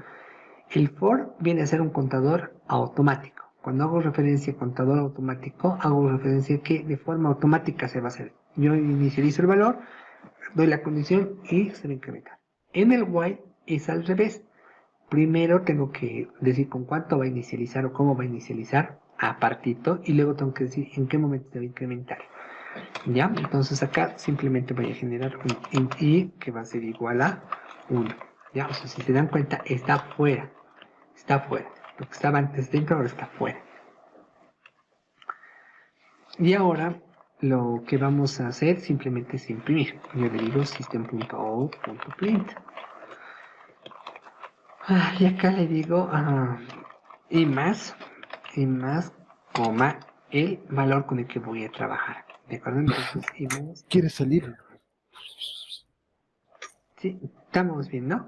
el for viene a ser un contador automático. Cuando hago referencia a contador automático, hago referencia a que de forma automática se va a hacer. Yo inicializo el valor, doy la condición y se va a incrementar. En el while es al revés. Primero tengo que decir con cuánto va a inicializar o cómo va a inicializar apartito y luego tengo que decir en qué momento se va a incrementar. ¿Ya? Entonces acá simplemente voy a generar un int i que va a ser igual a 1. ¿Ya? O sea, si se dan cuenta, está fuera. Está fuera. Lo que estaba antes dentro ahora está fuera. Y ahora lo que vamos a hacer simplemente es imprimir. Yo le digo system.out.print. Y acá le digo y más, coma, el valor con el que voy a trabajar. ¿De acuerdo? Entonces, y más. ¿Quieres salir? Sí, estamos bien, ¿no?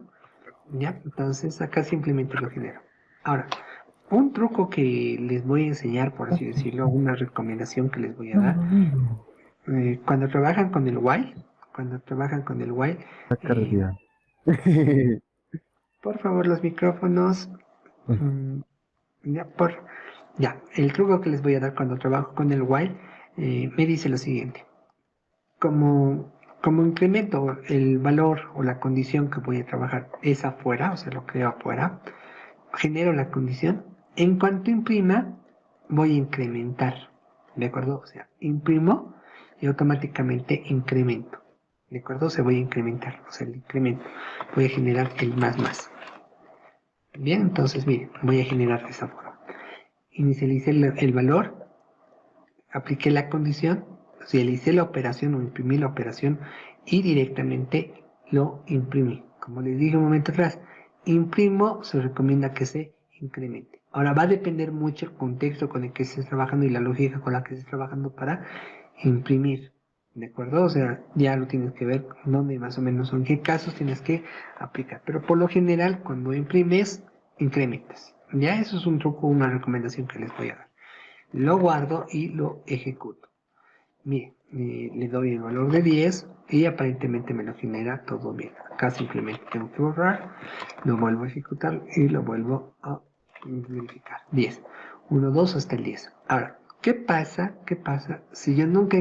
Ya, entonces acá simplemente lo genero. Ahora, un truco que les voy a enseñar, por así decirlo, una recomendación que les voy a dar, cuando trabajan con el while, La carrera. por favor los micrófonos, ya, el truco que les voy a dar cuando trabajo con el while, me dice lo siguiente, como incremento el valor o la condición que voy a trabajar es afuera, o sea, lo creo afuera, genero la condición, en cuanto imprima, voy a incrementar, ¿de acuerdo? O sea, imprimo y automáticamente incremento, ¿de acuerdo? Se voy a incrementar, o sea, el incremento, voy a generar el más. Bien, entonces, miren, voy a generar de esa forma. Inicialicé el valor, apliqué la condición, realicé la operación o imprimí la operación y directamente lo imprimí. Como les dije un momento atrás, imprimo, se recomienda que se incremente. Ahora va a depender mucho el contexto con el que estés trabajando y la lógica con la que estés trabajando para imprimir. ¿De acuerdo? O sea, ya lo tienes que ver dónde más o menos, en qué casos tienes que aplicar. Pero por lo general, cuando imprimes, incrementas. Ya eso es un truco, una recomendación que les voy a dar. Lo guardo y lo ejecuto. Mire, le doy el valor de 10 y aparentemente me lo genera todo bien. Acá simplemente tengo que borrar, lo vuelvo a ejecutar y lo vuelvo a verificar. 10. 1, 2 hasta el 10. Ahora, ¿qué pasa? ¿Qué pasa si yo nunca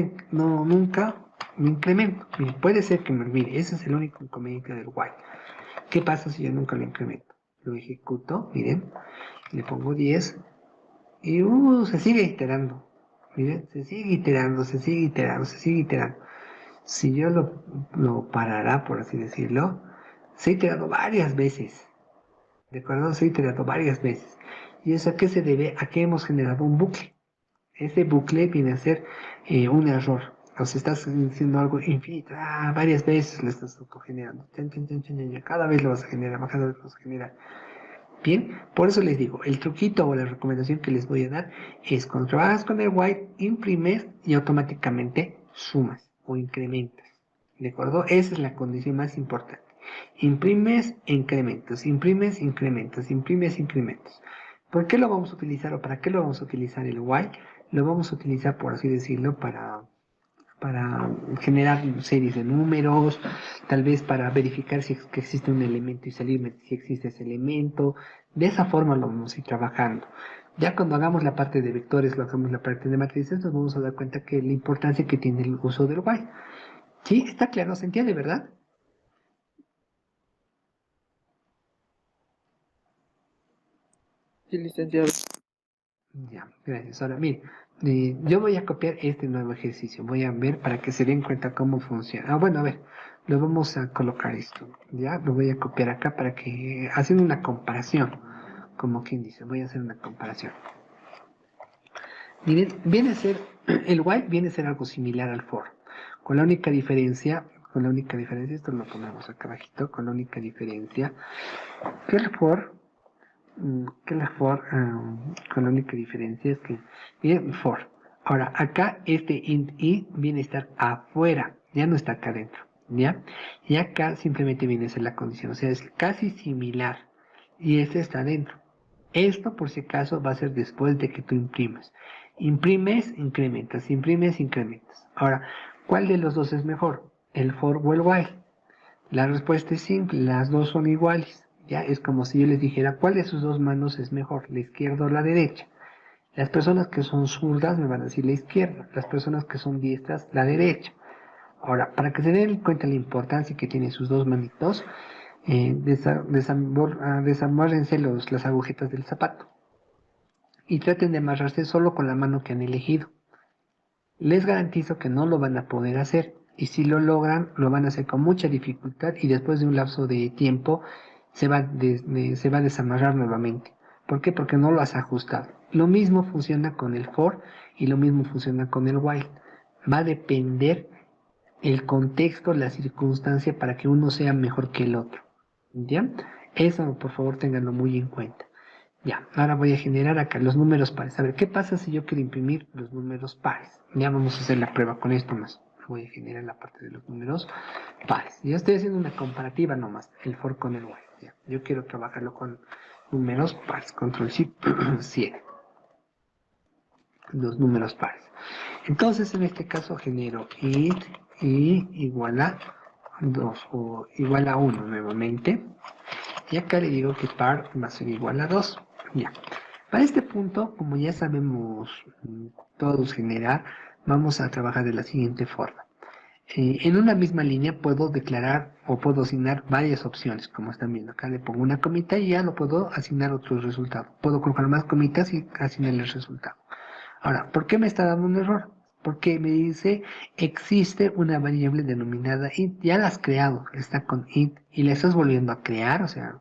me incremento? Mire, puede ser que me olvide. Ese es el único inconveniente del while. ¿Qué pasa si yo nunca lo incremento? Lo ejecuto, miren, le pongo 10 y se sigue iterando. Miren, se sigue iterando, se sigue iterando, se sigue iterando. Si yo lo parara, por así decirlo, se ha iterado varias veces. ¿De acuerdo? Se ha iterado varias veces. ¿Y eso a qué se debe? A que hemos generado un bucle. Ese bucle viene a ser un error. O sea, estás haciendo algo infinito. Varias veces lo estás autogenerando. Cada vez lo vas a generar, cada vez lo vas a generar. Bien, por eso les digo, el truquito o la recomendación que les voy a dar es cuando trabajas con el while, imprimes y automáticamente sumas o incrementas. ¿De acuerdo? Esa es la condición más importante. Imprimes, incrementas, imprimes, incrementas, imprimes, incrementas. ¿Por qué lo vamos a utilizar o para qué lo vamos a utilizar el while? Lo vamos a utilizar, por así decirlo, para generar series de números, tal vez para verificar si que existe un elemento y salirme si existe ese elemento. De esa forma lo vamos a ir trabajando. Ya cuando hagamos la parte de vectores, lo hagamos la parte de matrices, nos vamos a dar cuenta que la importancia que tiene el uso del while. ¿Sí? ¿Está claro? ¿Se entiende, verdad? Sí, licenciado. Ya, gracias. Ahora, mire, yo voy a copiar este nuevo ejercicio. Voy a ver para que se den cuenta cómo funciona. Bueno, a ver, lo vamos a colocar esto. Ya, lo voy a copiar acá para que, haciendo una comparación, como quien dice, voy a hacer una comparación. Miren, el while viene a ser algo similar al for, con la única diferencia, esto lo ponemos acá abajito, con la única diferencia que el for con la única diferencia es que viene for. Ahora, acá este int i viene a estar afuera, ya no está acá adentro, ¿ya? Y acá simplemente viene a ser la condición, o sea, es casi similar. Y este está adentro. Esto, por si acaso, va a ser después de que tú imprimes. Imprimes, incrementas, imprimes, incrementas. Ahora, ¿cuál de los dos es mejor? ¿El for o el while? La respuesta es simple, las dos son iguales. Ya es como si yo les dijera cuál de sus dos manos es mejor, la izquierda o la derecha. Las personas que son zurdas me van a decir la izquierda, las personas que son diestras la derecha. Ahora, para que se den cuenta la importancia que tienen sus dos manitos, desamárrense las agujetas del zapato y traten de amarrarse solo con la mano que han elegido. Les garantizo que no lo van a poder hacer y si lo logran lo van a hacer con mucha dificultad y después de un lapso de tiempo se va a desamarrar nuevamente. ¿Por qué? Porque no lo has ajustado. Lo mismo funciona con el for y lo mismo funciona con el while. Va a depender el contexto, la circunstancia para que uno sea mejor que el otro. ¿Ya? Eso por favor ténganlo muy en cuenta. Ya, ahora voy a generar acá los números pares. A ver, ¿qué pasa si yo quiero imprimir los números pares? Ya vamos a hacer la prueba con esto más. Voy a generar la parte de los números pares. Ya estoy haciendo una comparativa nomás, el for con el while. Ya, yo quiero trabajarlo con números pares. Control Shift 7. Los números pares. Entonces, en este caso genero int y igual a 2 o igual a 1 nuevamente. Y acá le digo que par va a ser igual a 2. Ya. Para este punto, como ya sabemos todos generar, vamos a trabajar de la siguiente forma. En una misma línea puedo declarar o puedo asignar varias opciones, como están viendo. Acá le pongo una comita y ya lo puedo asignar otro resultado. Puedo colocar más comitas y asignar el resultado. Ahora, ¿por qué me está dando un error? Porque me dice, existe una variable denominada int. Ya la has creado, está con int y la estás volviendo a crear, o sea,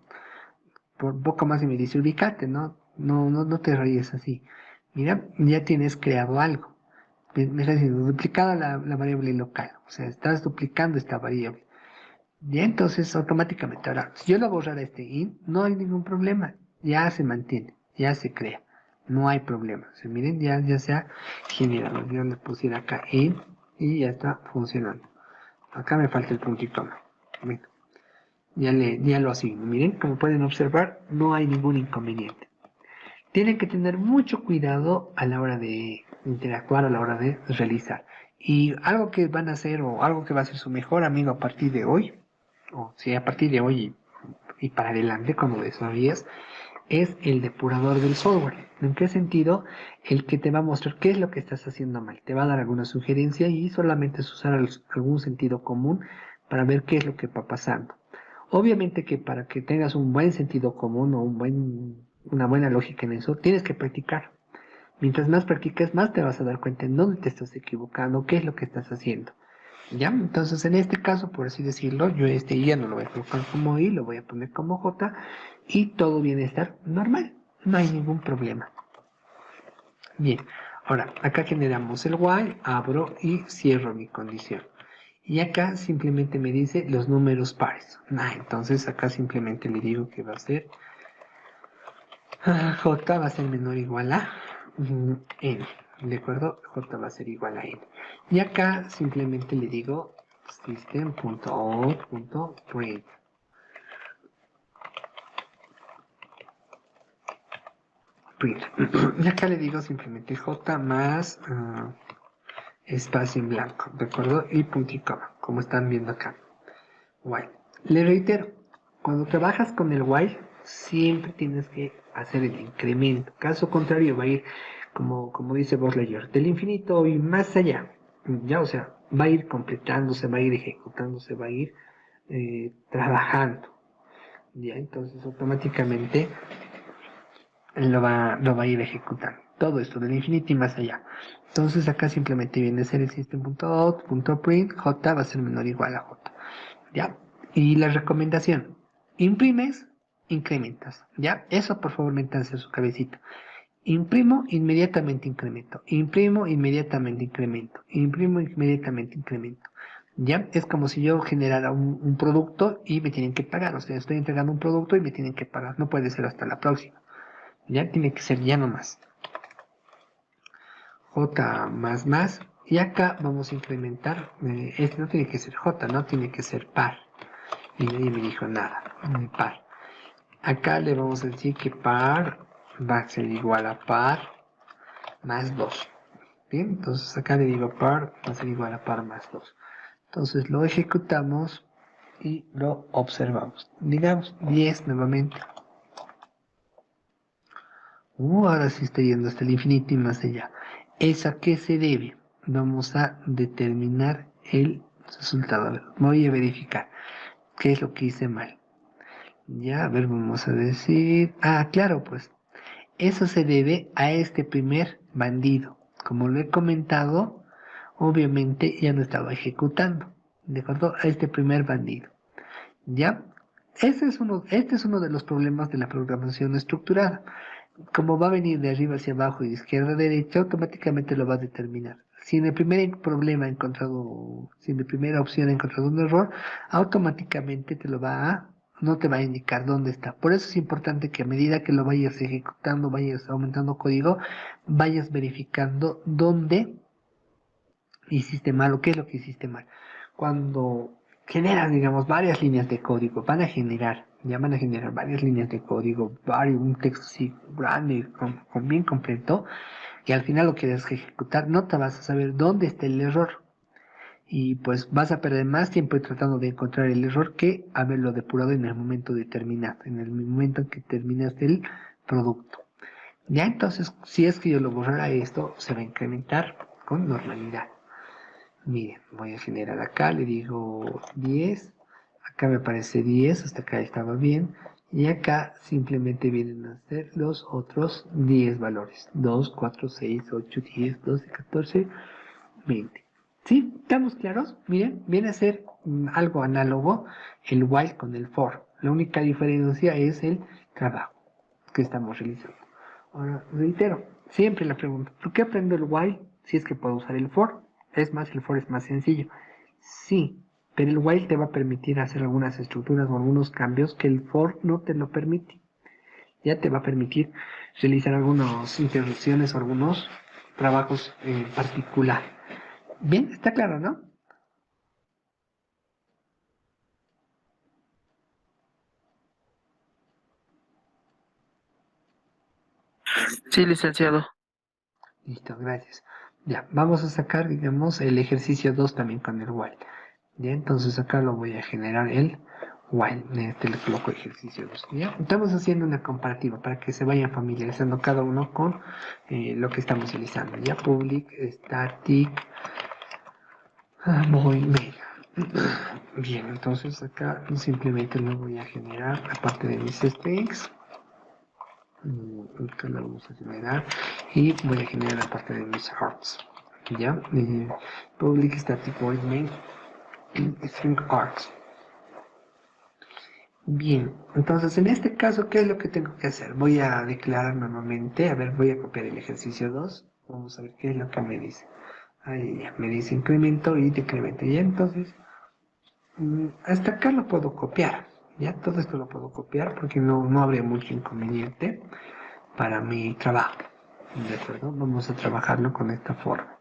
por poco más y me dice ubicate, ¿no? No te rayes así. Mira, ya tienes creado algo. Me está diciendo duplicada la variable local. O sea, estás duplicando esta variable. Ya entonces automáticamente, ahora, si yo lo borrara este int, no hay ningún problema. Ya se mantiene, ya se crea. No hay problema. O sea, miren, ya se ha generado. Yo le pusiera acá int y ya está funcionando. Acá me falta el puntito más. Bueno. Ya lo asigno. Miren, como pueden observar, no hay ningún inconveniente. Tienen que tener mucho cuidado a la hora de interactuar, a la hora de realizar. Y algo que van a hacer o algo que va a ser su mejor amigo a partir de hoy, o si a partir de hoy y para adelante, cuando desarrolles, es el depurador del software. ¿En qué sentido? El que te va a mostrar qué es lo que estás haciendo mal. Te va a dar alguna sugerencia y solamente es usar algún sentido común para ver qué es lo que va pasando. Obviamente que para que tengas un buen sentido común o una buena lógica en eso, tienes que practicar. Mientras más practiques, más te vas a dar cuenta en dónde te estás equivocando, qué es lo que estás haciendo. ¿Ya? Entonces, en este caso, por así decirlo, yo este I ya no lo voy a colocar como I, lo voy a poner como J y todo viene a estar normal. No hay ningún problema. Bien, ahora, acá generamos el while, abro y cierro mi condición. Y acá simplemente me dice los números pares. Entonces acá simplemente le digo que va a ser J va a ser menor o igual a N. ¿De acuerdo? J va a ser igual a N. Y acá simplemente le digo system.out.print. Y acá le digo simplemente J más espacio en blanco. ¿De acuerdo? Y punto y coma, como están viendo acá. While. Le reitero, cuando trabajas con el while, siempre tienes que hacer el incremento. Caso contrario, va a ir, como dice Bosleyer, del infinito y más allá. Ya, o sea, va a ir completándose, va a ir ejecutándose, va a ir trabajando. Ya, entonces automáticamente lo va a ir ejecutando. Todo esto del infinito y más allá. Entonces acá simplemente viene a ser el system.out.print, j va a ser menor o igual a j. ¿Ya? Y la recomendación, imprimes, incrementas, ¿ya? Eso por favor métanse a su cabecita. Imprimo, inmediatamente incremento. Imprimo, inmediatamente incremento. Imprimo, inmediatamente incremento. ¿Ya? Es como si yo generara un producto y me tienen que pagar. O sea, estoy entregando un producto y me tienen que pagar. No puede ser hasta la próxima. ¿Ya? Tiene que ser ya nomás. J más. Y acá vamos a incrementar. Este no tiene que ser J, no tiene que ser par. Y nadie me dijo nada. Par. Acá le vamos a decir que par va a ser igual a par más 2. Bien, entonces acá le digo par va a ser igual a par más 2. Entonces lo ejecutamos y lo observamos. Digamos 10 nuevamente. Ahora sí está yendo hasta el infinito y más allá. ¿Es a qué se debe? Vamos a determinar el resultado. A ver, voy a verificar qué es lo que hice mal. Ya, a ver, vamos a decir... claro, pues. Eso se debe a este primer bandido. Como lo he comentado, obviamente ya no estaba ejecutando. ¿De acuerdo? A este primer bandido. ¿Ya? Este es uno de los problemas de la programación estructurada. Como va a venir de arriba hacia abajo y de izquierda a derecha, automáticamente lo va a determinar. Si en el primer problema si en la primera opción ha encontrado un error, automáticamente no te va a indicar dónde está. Por eso es importante que a medida que lo vayas ejecutando, vayas aumentando código, vayas verificando dónde hiciste mal o qué es lo que hiciste mal. Cuando generas, digamos, varias líneas de código, van a generar varias líneas de código, un texto así grande, con bien completo, y al final lo quieres ejecutar, no te vas a saber dónde está el error. Y pues vas a perder más tiempo tratando de encontrar el error que haberlo depurado en el momento determinado, en el momento en que terminaste el producto. Ya entonces, si es que yo lo borrara esto, se va a incrementar con normalidad. Miren, voy a generar acá, le digo 10, acá me aparece 10, hasta acá estaba bien, y acá simplemente vienen a ser los otros 10 valores, 2, 4, 6, 8, 10, 12, 14, 20. ¿Sí? ¿Estamos claros? Miren, viene a ser algo análogo el while con el for. La única diferencia es el trabajo que estamos realizando. Ahora, reitero, siempre la pregunta, ¿por qué aprendo el while si es que puedo usar el for? Es más, el for es más sencillo. Sí, pero el while te va a permitir hacer algunas estructuras o algunos cambios que el for no te lo permite. Ya te va a permitir realizar algunas interrupciones o algunos trabajos en particular. Bien, está claro, ¿no? Sí, licenciado. Listo, gracias. Ya, vamos a sacar, digamos, el ejercicio 2 también con el while. Ya, entonces acá lo voy a generar el while. Le coloco ejercicio 2. Ya, estamos haciendo una comparativa para que se vayan familiarizando cada uno con lo que estamos utilizando. Ya, public, static, void main. Bien, entonces acá simplemente lo voy a generar aparte de mis strings. Acá lo vamos a generar y voy a generar la parte de mis hearts. Ya, public static void main string hearts. Bien, entonces en este caso, ¿qué es lo que tengo que hacer? Voy a declarar nuevamente, a ver, voy a copiar el ejercicio 2. Vamos a ver qué es lo que me dice. Ahí ya, me dice incremento y decremento. Y entonces, hasta acá lo puedo copiar. Ya, todo esto lo puedo copiar porque no habría mucho inconveniente para mi trabajo. ¿De acuerdo? Vamos a trabajarlo con esta forma.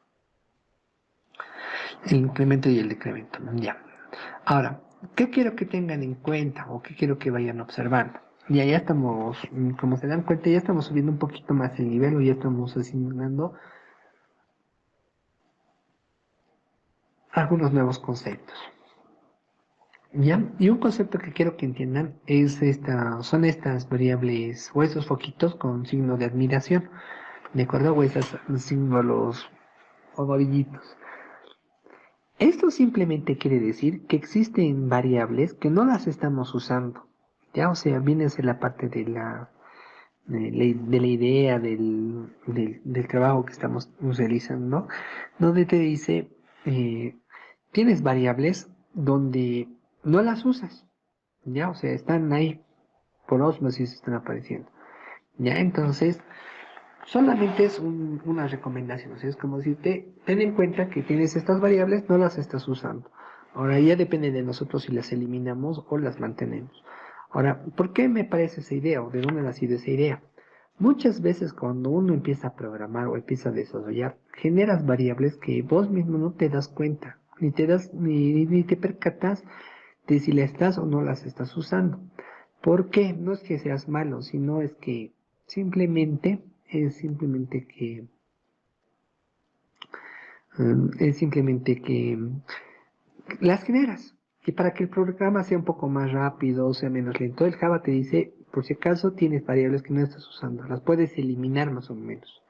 El incremento y el decremento. Ya. Ahora, ¿qué quiero que tengan en cuenta o qué quiero que vayan observando? Ya estamos, como se dan cuenta, ya estamos subiendo un poquito más el nivel o ya estamos asignando algunos nuevos conceptos. ¿Ya? Y un concepto que quiero que entiendan es son estas variables o estos foquitos con signo de admiración. ¿De acuerdo? O esos símbolos o amarillitos. Esto simplemente quiere decir que existen variables que no las estamos usando. Ya, o sea, viene a ser la parte de la idea del trabajo que estamos realizando, donde te dice, tienes variables donde no las usas. Ya, o sea, están ahí por osmosis, están apareciendo. Ya, entonces, solamente es una recomendación, o sea, es como decirte, ten en cuenta que tienes estas variables, no las estás usando. Ahora ya depende de nosotros si las eliminamos o las mantenemos. Ahora, ¿por qué me parece esa idea o de dónde nació esa idea? Muchas veces cuando uno empieza a programar o empieza a desarrollar, generas variables que vos mismo no te das cuenta, ni te percatas de si las estás o no las estás usando. ¿Por qué? No es que seas malo, sino es que simplemente es simplemente que es simplemente que las generas. Y para que el programa sea un poco más rápido, sea menos lento, el Java te dice, por si acaso tienes variables que no estás usando, las puedes eliminar más o menos.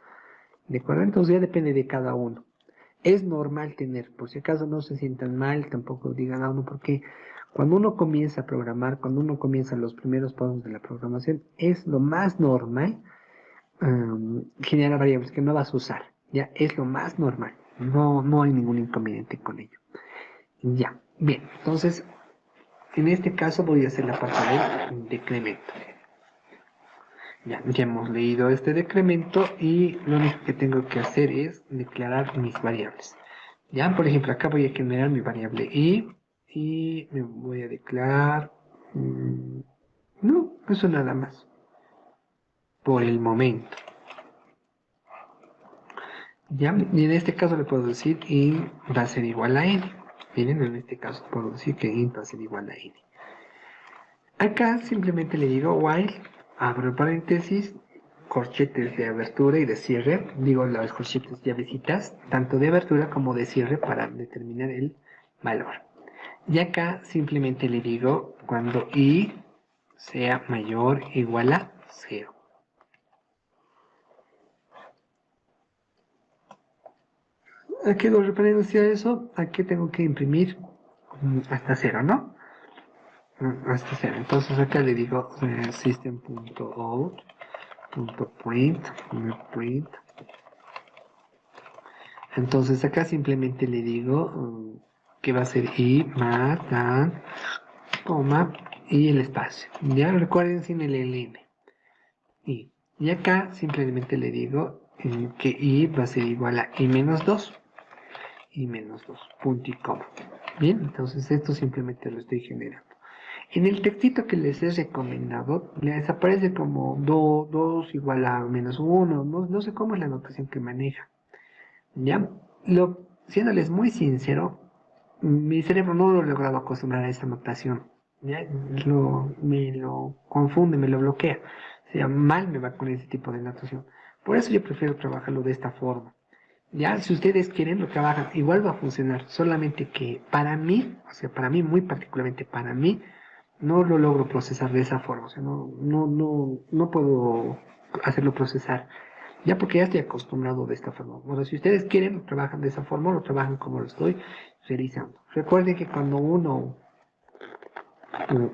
¿De acuerdo? Entonces ya depende de cada uno. Es normal tener, por si acaso no se sientan mal, tampoco digan a uno, porque cuando uno comienza a programar, cuando uno comienza los primeros pasos de la programación, es lo más normal generar variables que no vas a usar. Ya es lo más normal. No hay ningún inconveniente con ello. Ya, bien, entonces en este caso voy a hacer la parte del decremento. Ya hemos leído este decremento y lo único que tengo que hacer es declarar mis variables. Ya, por ejemplo, acá voy a generar mi variable y me voy a declarar... no, eso nada más. Por el momento. Ya, y en este caso le puedo decir int va a ser igual a n. Miren, en este caso puedo decir que int va a ser igual a n. Acá simplemente le digo while, abro paréntesis, corchetes de abertura y de cierre, digo las corchetes llavecitas, tanto de abertura como de cierre para determinar el valor. Y acá simplemente le digo cuando i sea mayor o igual a 0. ¿A qué lo referencia eso? Aquí tengo que imprimir hasta 0, ¿no? Hasta 0. Entonces acá le digo system.out.print. Entonces acá simplemente le digo que va a ser i más dan, coma, y el espacio. Ya recuerden sin el ln. Y acá simplemente le digo que i va a ser igual a i menos 2. Y menos 2, punto y coma. Bien, entonces esto simplemente lo estoy generando. En el textito que les he recomendado, les aparece como 2 igual a menos 1, no sé cómo es la notación que maneja. ¿Ya? Siéndoles muy sincero, mi cerebro no lo he logrado acostumbrar a esta notación. ¿Ya? Me lo confunde, me lo bloquea. O sea, mal me va con ese tipo de notación. Por eso yo prefiero trabajarlo de esta forma. Ya, si ustedes quieren, lo trabajan, igual va a funcionar, solamente que para mí, o sea, para mí, muy particularmente para mí, no lo logro procesar de esa forma, o sea, no puedo hacerlo procesar, ya porque ya estoy acostumbrado de esta forma. Bueno, si ustedes quieren, lo trabajan de esa forma, lo trabajan como lo estoy realizando. Recuerden que cuando uno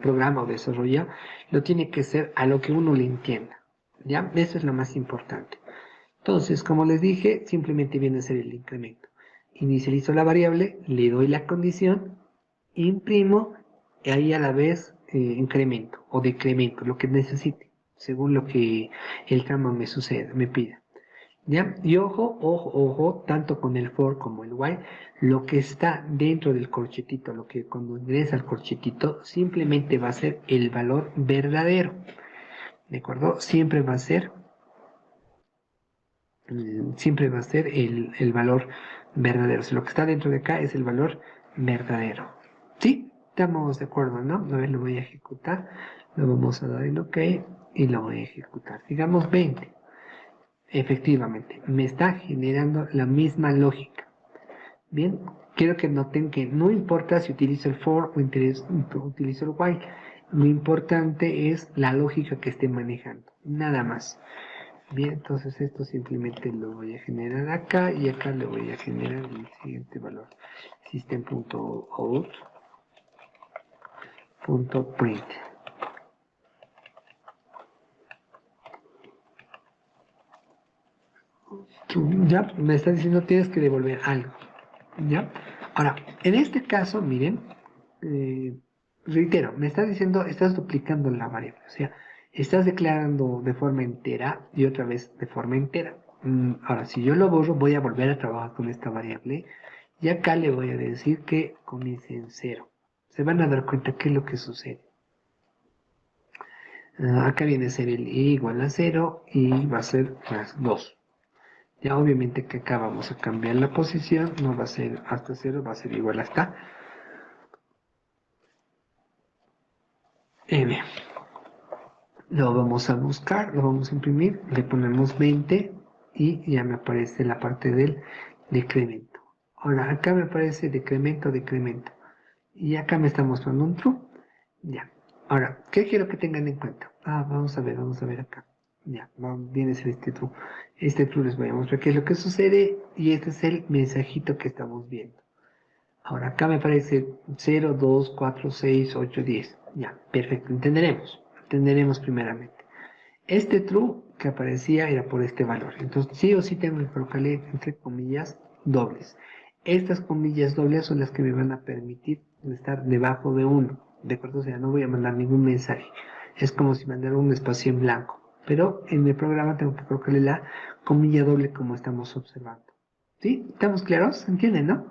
programa o desarrolla, lo tiene que hacer a lo que uno le entienda, ¿ya? Eso es lo más importante. Entonces, como les dije, simplemente viene a ser el incremento. Inicializo la variable, le doy la condición, imprimo y ahí a la vez incremento o decremento, lo que necesite, según lo que el tramo me suceda, me pida. ¿Ya? Y ojo, tanto con el for como el while, lo que está dentro del corchetito, lo que cuando ingresa al corchetito, simplemente va a ser el valor verdadero. ¿De acuerdo? Siempre va a ser el valor verdadero. O sea, lo que está dentro de acá es el valor verdadero. ¿Sí? Estamos de acuerdo, ¿no? A ver, lo voy a ejecutar. Lo vamos a dar en OK y lo voy a ejecutar. Digamos 20. Efectivamente, me está generando la misma lógica. Bien, quiero que noten que no importa si utilizo el for o utilizo el while. Lo importante es la lógica que esté manejando. Nada más. Bien, entonces esto simplemente lo voy a generar acá y acá le voy a generar el siguiente valor. System.out.print. Ya me está diciendo tienes que devolver algo. ¿Ya? Ahora, en este caso, miren, reitero, me está diciendo, estás duplicando la variable, o sea, estás declarando de forma entera y otra vez de forma entera. Ahora, si yo lo borro, voy a volver a trabajar con esta variable y acá le voy a decir que comience en 0. Se van a dar cuenta qué es lo que sucede. Acá viene a ser el i igual a 0 y va a ser más 2. Ya obviamente que acá vamos a cambiar la posición, no va a ser hasta 0, va a ser igual hasta n. Lo vamos a buscar, lo vamos a imprimir, le ponemos 20 y ya me aparece la parte del decremento. Ahora acá me aparece decremento, decremento. Y acá me está mostrando un true. Ya. Ahora, ¿qué quiero que tengan en cuenta? Vamos a ver acá. Ya, viene a ser este true. Este true les voy a mostrar qué es lo que sucede y este es el mensajito que estamos viendo. Ahora acá me aparece 0, 2, 4, 6, 8, 10. Ya, perfecto, entenderemos primeramente. Este true que aparecía era por este valor. Entonces sí o sí tengo que colocarle entre comillas dobles. Estas comillas dobles son las que me van a permitir estar debajo de 1. ¿De acuerdo? O sea, no voy a mandar ningún mensaje. Es como si mandara un espacio en blanco. Pero en el programa tengo que colocarle la comilla doble como estamos observando. ¿Sí? ¿Estamos claros? ¿Entienden, no?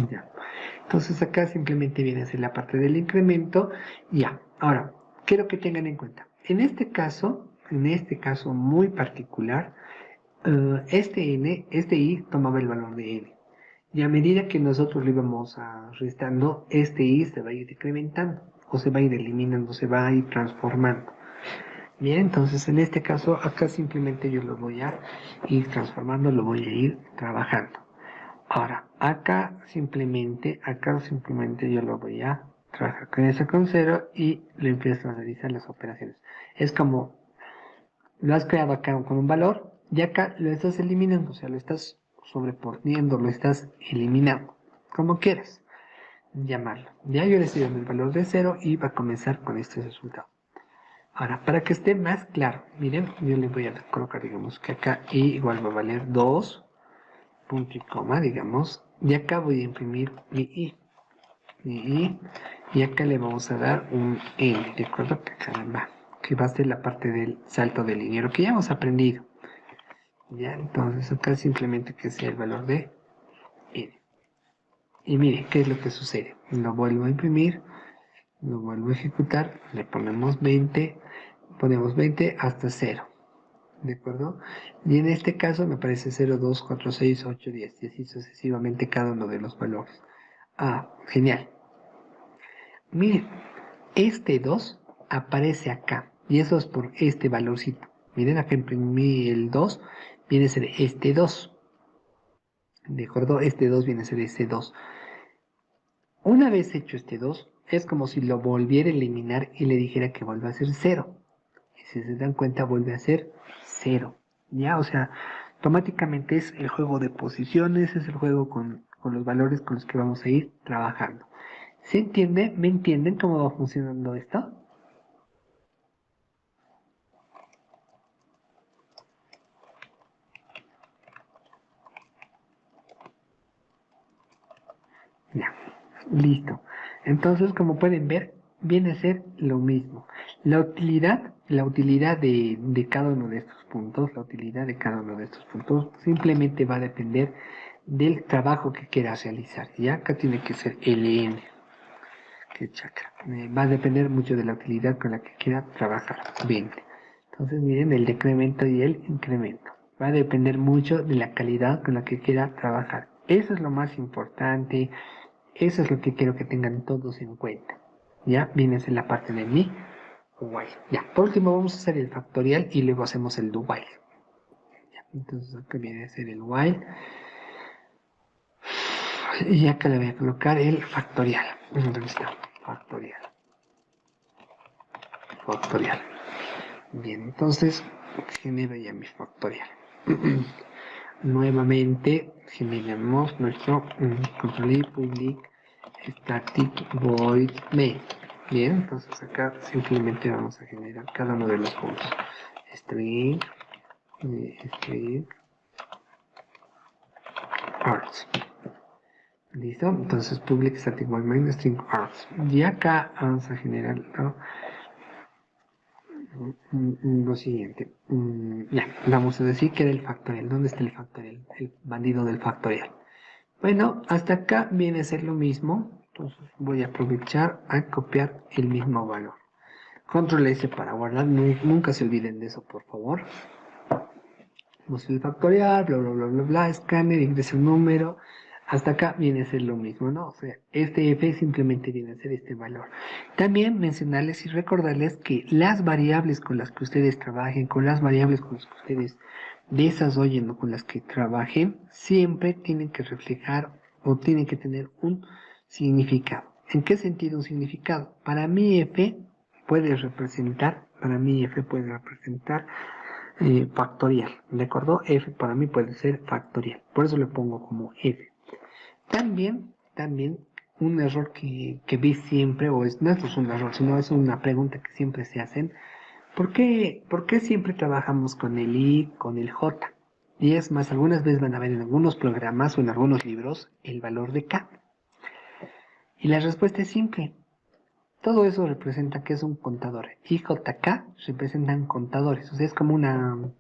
Ya. Entonces acá simplemente viene a ser la parte del incremento. Ya. Ahora, quiero que tengan en cuenta. En este caso muy particular, este i tomaba el valor de n. Y a medida que nosotros lo íbamos restando, este i se va a ir decrementando, o se va a ir eliminando, se va a ir transformando. Bien, entonces en este caso, acá simplemente yo lo voy a ir transformando, lo voy a ir trabajando. Ahora, acá simplemente yo lo voy a trabajar con eso con 0 y lo empiezo a realizar las operaciones. Es como lo has creado acá con un valor y acá lo estás eliminando, o sea, lo estás sobreponiendo, lo estás eliminando, como quieras llamarlo. Ya yo le estoy dando el valor de 0 y va a comenzar con este resultado. Ahora, para que esté más claro, miren, yo le voy a colocar, digamos, que acá i igual va a valer 2, punto y coma, digamos, y acá voy a imprimir mi i, y acá le vamos a dar un n, ¿de acuerdo? Que va a ser la parte del salto del liniero que ya hemos aprendido. Ya, entonces acá simplemente que sea el valor de n. Y mire, ¿qué es lo que sucede? Lo vuelvo a imprimir, lo vuelvo a ejecutar, le ponemos 20 hasta 0. ¿De acuerdo? Y en este caso me aparece 0, 2, 4, 6, 8, 10 y así sucesivamente cada uno de los valores. Genial. Miren, este 2 aparece acá. Y eso es por este valorcito. Miren, acá imprimí el 2. Viene a ser este 2. ¿De acuerdo? Este 2 viene a ser este 2. Una vez hecho este 2, es como si lo volviera a eliminar y le dijera que vuelva a ser 0. Y si se dan cuenta, vuelve a ser 0. ¿Ya? O sea, automáticamente es el juego de posiciones, es el juego con los valores con los que vamos a ir trabajando. ¿Se entiende? ¿Me entienden cómo va funcionando esto? Ya, listo. Entonces, como pueden ver, viene a ser lo mismo. La utilidad de cada uno de estos puntos, simplemente va a depender del trabajo que quieras realizar. Y acá tiene que ser LN, que chakra. Va a depender mucho de la utilidad con la que quiera trabajar. Bien. Entonces, miren el decremento y el incremento. Va a depender mucho de la calidad con la que quiera trabajar. Eso es lo más importante. Eso es lo que quiero que tengan todos en cuenta. Ya, viene a ser la parte de mi while. Ya, por último vamos a hacer el factorial y luego hacemos el do while. Ya, entonces acá viene a ser el while. Y acá le voy a colocar el factorial. ¿Dónde está? Factorial. Factorial. Bien, entonces genero ya mi factorial. Nuevamente generamos nuestro control y public static void main. Bien, entonces acá simplemente vamos a generar cada uno de los puntos. String arts. Listo, entonces public static void main string arts. Y acá vamos a generar lo siguiente. Ya, vamos a decir que era el factorial. ¿Dónde está el factorial? El bandido del factorial. Bueno, hasta acá viene a ser lo mismo. Entonces voy a aprovechar a copiar el mismo valor. Control S para guardar. Nunca se olviden de eso, por favor. Vamos el factorial, bla, bla, bla, bla, bla. Escáner, ingresa un número. Hasta acá viene a ser lo mismo, ¿no? O sea, este F simplemente viene a ser este valor. También mencionarles y recordarles que las variables con las que ustedes trabajen, con las variables con las que ustedes desarrollen o con las que trabajen, siempre tienen que reflejar o tienen que tener un significado. ¿En qué sentido un significado? Para mí F puede representar factorial, ¿de acuerdo? F para mí puede ser factorial, por eso le pongo como F. También un error que vi siempre, no es un error, sino es una pregunta que siempre se hacen. ¿Por qué siempre trabajamos con el I, con el J? Y es más, algunas veces van a ver en algunos programas o en algunos libros el valor de K. Y la respuesta es simple. Todo eso representa que es un contador. I, J, K representan contadores. O sea, es como una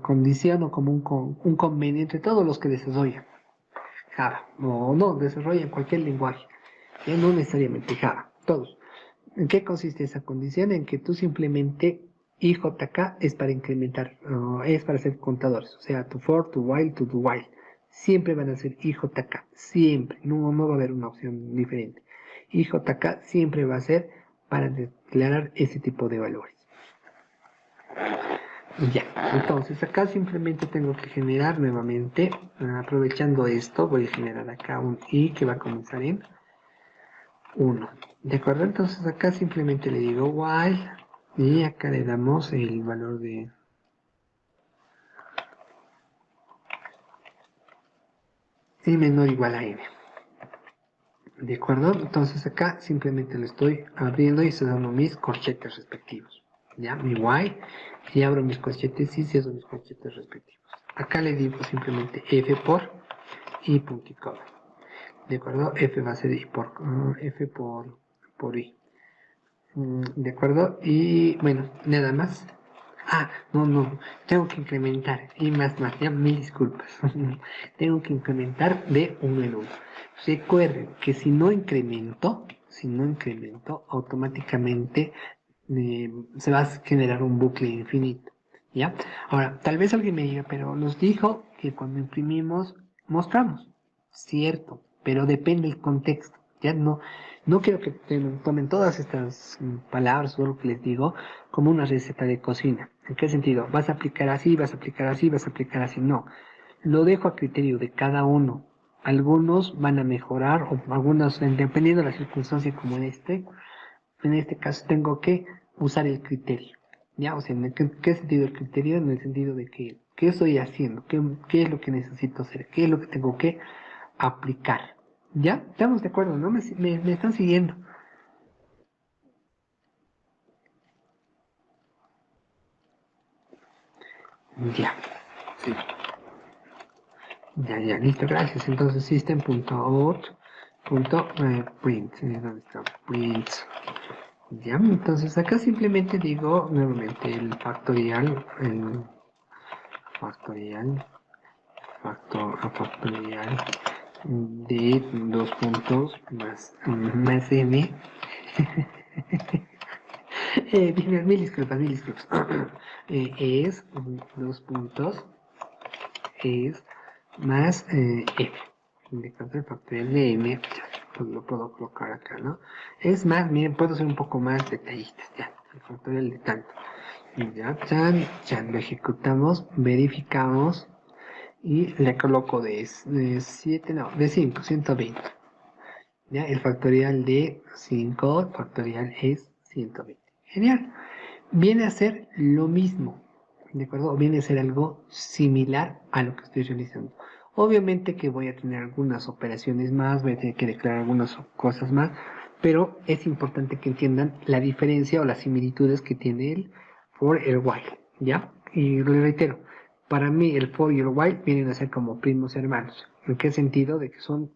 condición o como un convenio entre todos los que desarrollan Java o no desarrollan cualquier lenguaje, ya no necesariamente Java, todos. ¿En qué consiste esa condición? En que tú simplemente IJK es para incrementar, es para hacer contadores, o sea, tu for, tu while, tu do while, siempre van a ser IJK, siempre, no va a haber una opción diferente. IJK siempre va a ser para declarar ese tipo de valores. Ya, entonces acá simplemente tengo que generar nuevamente, aprovechando esto, voy a generar acá un i que va a comenzar en 1. ¿De acuerdo? Entonces acá simplemente le digo while y acá le damos el valor de i menor o igual a n. ¿De acuerdo? Entonces acá simplemente lo estoy abriendo y estoy dando mis corchetes respectivos. Ya, mi while, y abro mis corchetes y cierro mis corchetes respectivos. Acá le digo simplemente f por i punto y coma. ¿De acuerdo? F va a ser i f por i. ¿De acuerdo? Y bueno, nada más. No, tengo que incrementar. Y más, ya mil disculpas. Tengo que incrementar de 1 en 1. Recuerden que si no incremento, automáticamente se va a generar un bucle infinito. ¿Ya? Ahora, tal vez alguien me diga, pero nos dijo que cuando imprimimos, mostramos. Cierto, pero depende del contexto. Ya no quiero que tomen todas estas palabras o lo que les digo como una receta de cocina. ¿En qué sentido? Vas a aplicar así, vas a aplicar así, vas a aplicar así. No, lo dejo a criterio de cada uno. Algunos van a mejorar o algunos, dependiendo de la circunstancia como en este caso tengo que usar el criterio. ¿Ya? O sea, ¿en qué sentido el criterio? En el sentido de que, ¿qué estoy haciendo? ¿Qué es lo que necesito hacer? ¿Qué es lo que tengo que aplicar? ¿Ya? Estamos de acuerdo, ¿no? Me están siguiendo. Ya. Sí. Ya, listo, gracias. Entonces, system.out.print. ¿Dónde está? Print. Ya, entonces acá simplemente digo nuevamente el factorial factorial, factorial de 2 puntos más n. Mil disculpas, mil disculpas. Es 2 puntos, es más f. Indicando el factorial de n, pues lo puedo colocar acá, ¿no? Es más, miren, puedo ser un poco más detallista, ya. El factorial de tanto. Y ya, chan, lo ejecutamos, verificamos y le coloco de 7, no, de 5, 120. Ya, el factorial de 5 factorial es 120. Genial. Viene a ser lo mismo, ¿de acuerdo? O viene a ser algo similar a lo que estoy realizando. Obviamente que voy a tener algunas operaciones más, voy a tener que declarar algunas cosas más, pero es importante que entiendan la diferencia o las similitudes que tiene el for y el while, ¿ya? Y lo reitero, para mí el for y el while vienen a ser como primos hermanos. ¿En qué sentido? De que son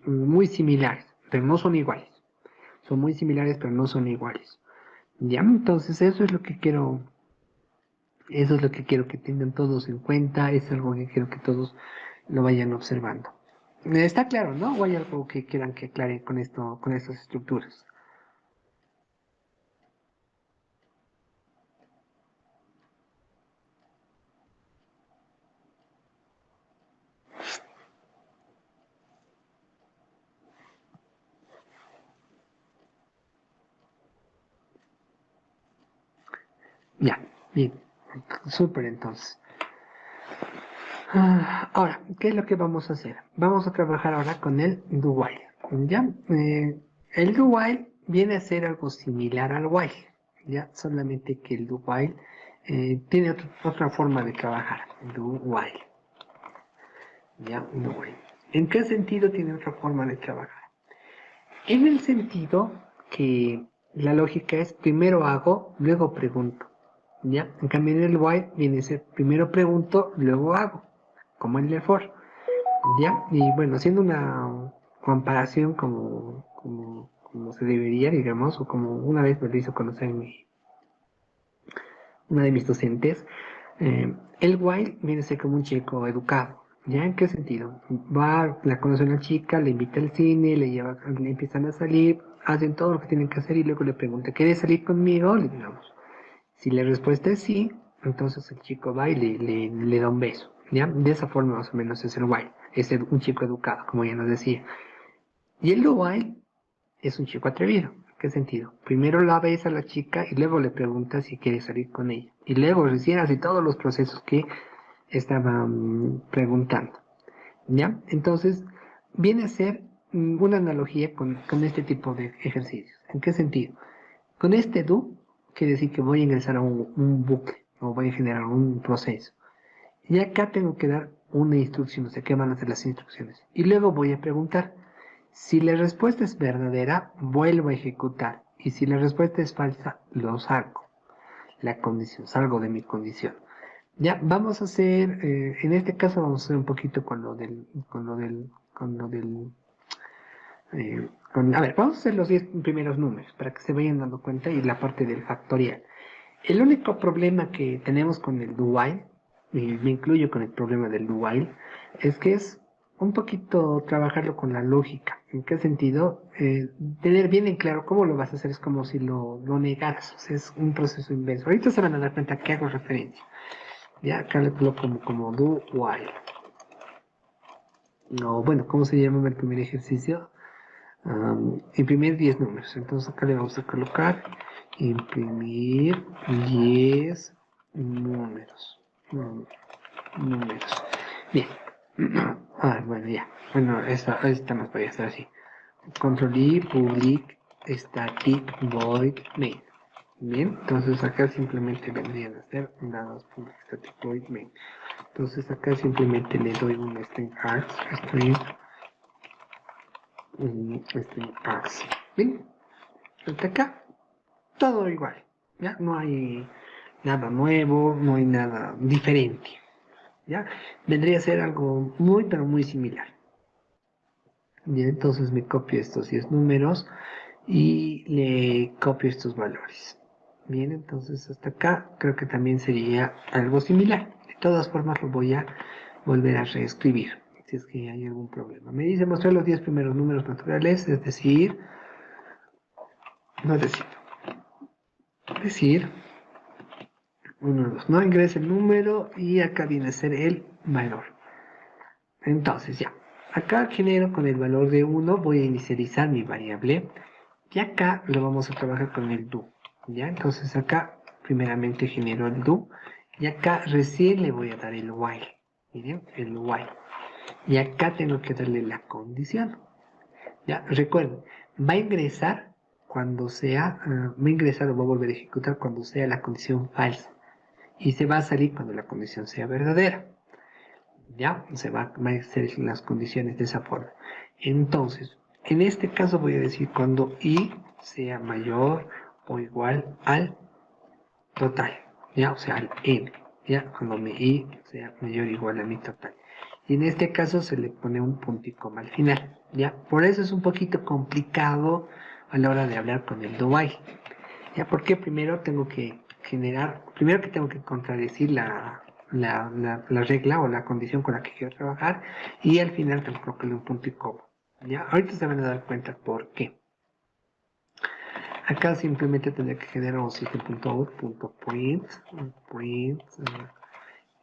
muy similares, pero no son iguales. Son muy similares, pero no son iguales. Ya, entonces eso es lo que quiero que tengan todos en cuenta, es algo que quiero que todos lo vayan observando. Está claro, ¿no? ¿O hay algo que quieran que aclare con esto, con estas estructuras? Ya, bien, súper entonces. Ahora, ¿qué es lo que vamos a hacer? Vamos a trabajar ahora con el do while. ¿Ya? El do while viene a ser algo similar al while. ¿Ya? Solamente que el do while tiene otra forma de trabajar. Do while. ¿Ya? Do while. ¿En qué sentido tiene otra forma de trabajar? En el sentido que la lógica es primero hago, luego pregunto. ¿Ya? En cambio en el while viene a ser primero pregunto, luego hago, como en el for. ¿Ya? Y bueno, haciendo una comparación como se debería, digamos, o como una vez me lo hizo conocer una de mis docentes, el while viene a ser como un chico educado. ¿Ya? ¿En qué sentido? Va, la conoce una chica, le invita al cine, le empiezan a salir, hacen todo lo que tienen que hacer y luego le pregunta, ¿quieres salir conmigo? Le digamos. Si la respuesta es sí, entonces el chico va y le da un beso. ¿Ya? De esa forma más o menos es el while. Es un chico educado, como ya nos decía. Y el do while es un chico atrevido. ¿En qué sentido? Primero la besa a la chica y luego le pregunta si quiere salir con ella. Y luego recién hace todos los procesos que estaban preguntando. ¿Ya? Entonces, viene a ser una analogía con este tipo de ejercicios. ¿En qué sentido? Con este do, quiere decir que voy a ingresar a un bucle o voy a generar un proceso. Y acá tengo que dar una instrucción, o sea, ¿qué van a hacer las instrucciones? Y luego voy a preguntar. Si la respuesta es verdadera, vuelvo a ejecutar. Y si la respuesta es falsa, lo saco. La condición, salgo de mi condición. Ya, vamos a hacer, en este caso vamos a hacer un poquito a ver, vamos a hacer los 10 primeros números para que se vayan dando cuenta y la parte del factorial. El único problema que tenemos con el do while, y me incluyo con el problema del do while, es que es un poquito trabajarlo con la lógica. ¿En qué sentido? Tener bien en claro cómo lo vas a hacer es como si lo negaras. O sea, es un proceso inverso. Ahorita se van a dar cuenta que hago referencia. Ya acá le coloco como do while. no, bueno, ¿cómo se llama el primer ejercicio? Imprimir 10 números. Entonces acá le vamos a colocar imprimir 10 números. Números. Bien. Bueno, ya. Bueno, esta nos podría estar así. Control I, public, static, void, main. Bien, entonces acá simplemente vendrían a ser dados public, static, void, main. Entonces acá simplemente le doy un string args, string args. Bien, hasta acá todo igual. Ya no hay nada nuevo, no hay nada diferente. ¿Ya? Vendría a ser algo muy, pero muy similar. Bien, entonces me copio estos 10 números y le copio estos valores. Bien, entonces hasta acá creo que también sería algo similar. De todas formas lo voy a volver a reescribir, si es que hay algún problema. Me dice mostrar los 10 primeros números naturales, es decir, no decir 1, 2, no ingresa el número y acá viene a ser el valor. Entonces ya, acá genero con el valor de 1, voy a inicializar mi variable y acá lo vamos a trabajar con el do. Ya, entonces acá primeramente genero el do y acá recién le voy a dar el while. Miren, el while. Y acá tengo que darle la condición. Ya, recuerden, va a ingresar cuando sea, va a ingresar o va a volver a ejecutar cuando sea la condición falsa. Y se va a salir cuando la condición sea verdadera. Ya, se va a hacer las condiciones de esa forma. Entonces, en este caso voy a decir cuando i sea mayor o igual al total, ya, o sea, al n, ya, cuando mi i sea mayor o igual a mi total. Y en este caso se le pone un punto y coma al final, ya. Por eso es un poquito complicado a la hora de hablar con el do while, ya, porque primero tengo que primero que tengo que contradecir la regla o la condición con la que quiero trabajar y al final tengo que colocarle un punto y coma, ya. Ahorita se van a dar cuenta por qué. Acá simplemente tendría que generar un system.out.print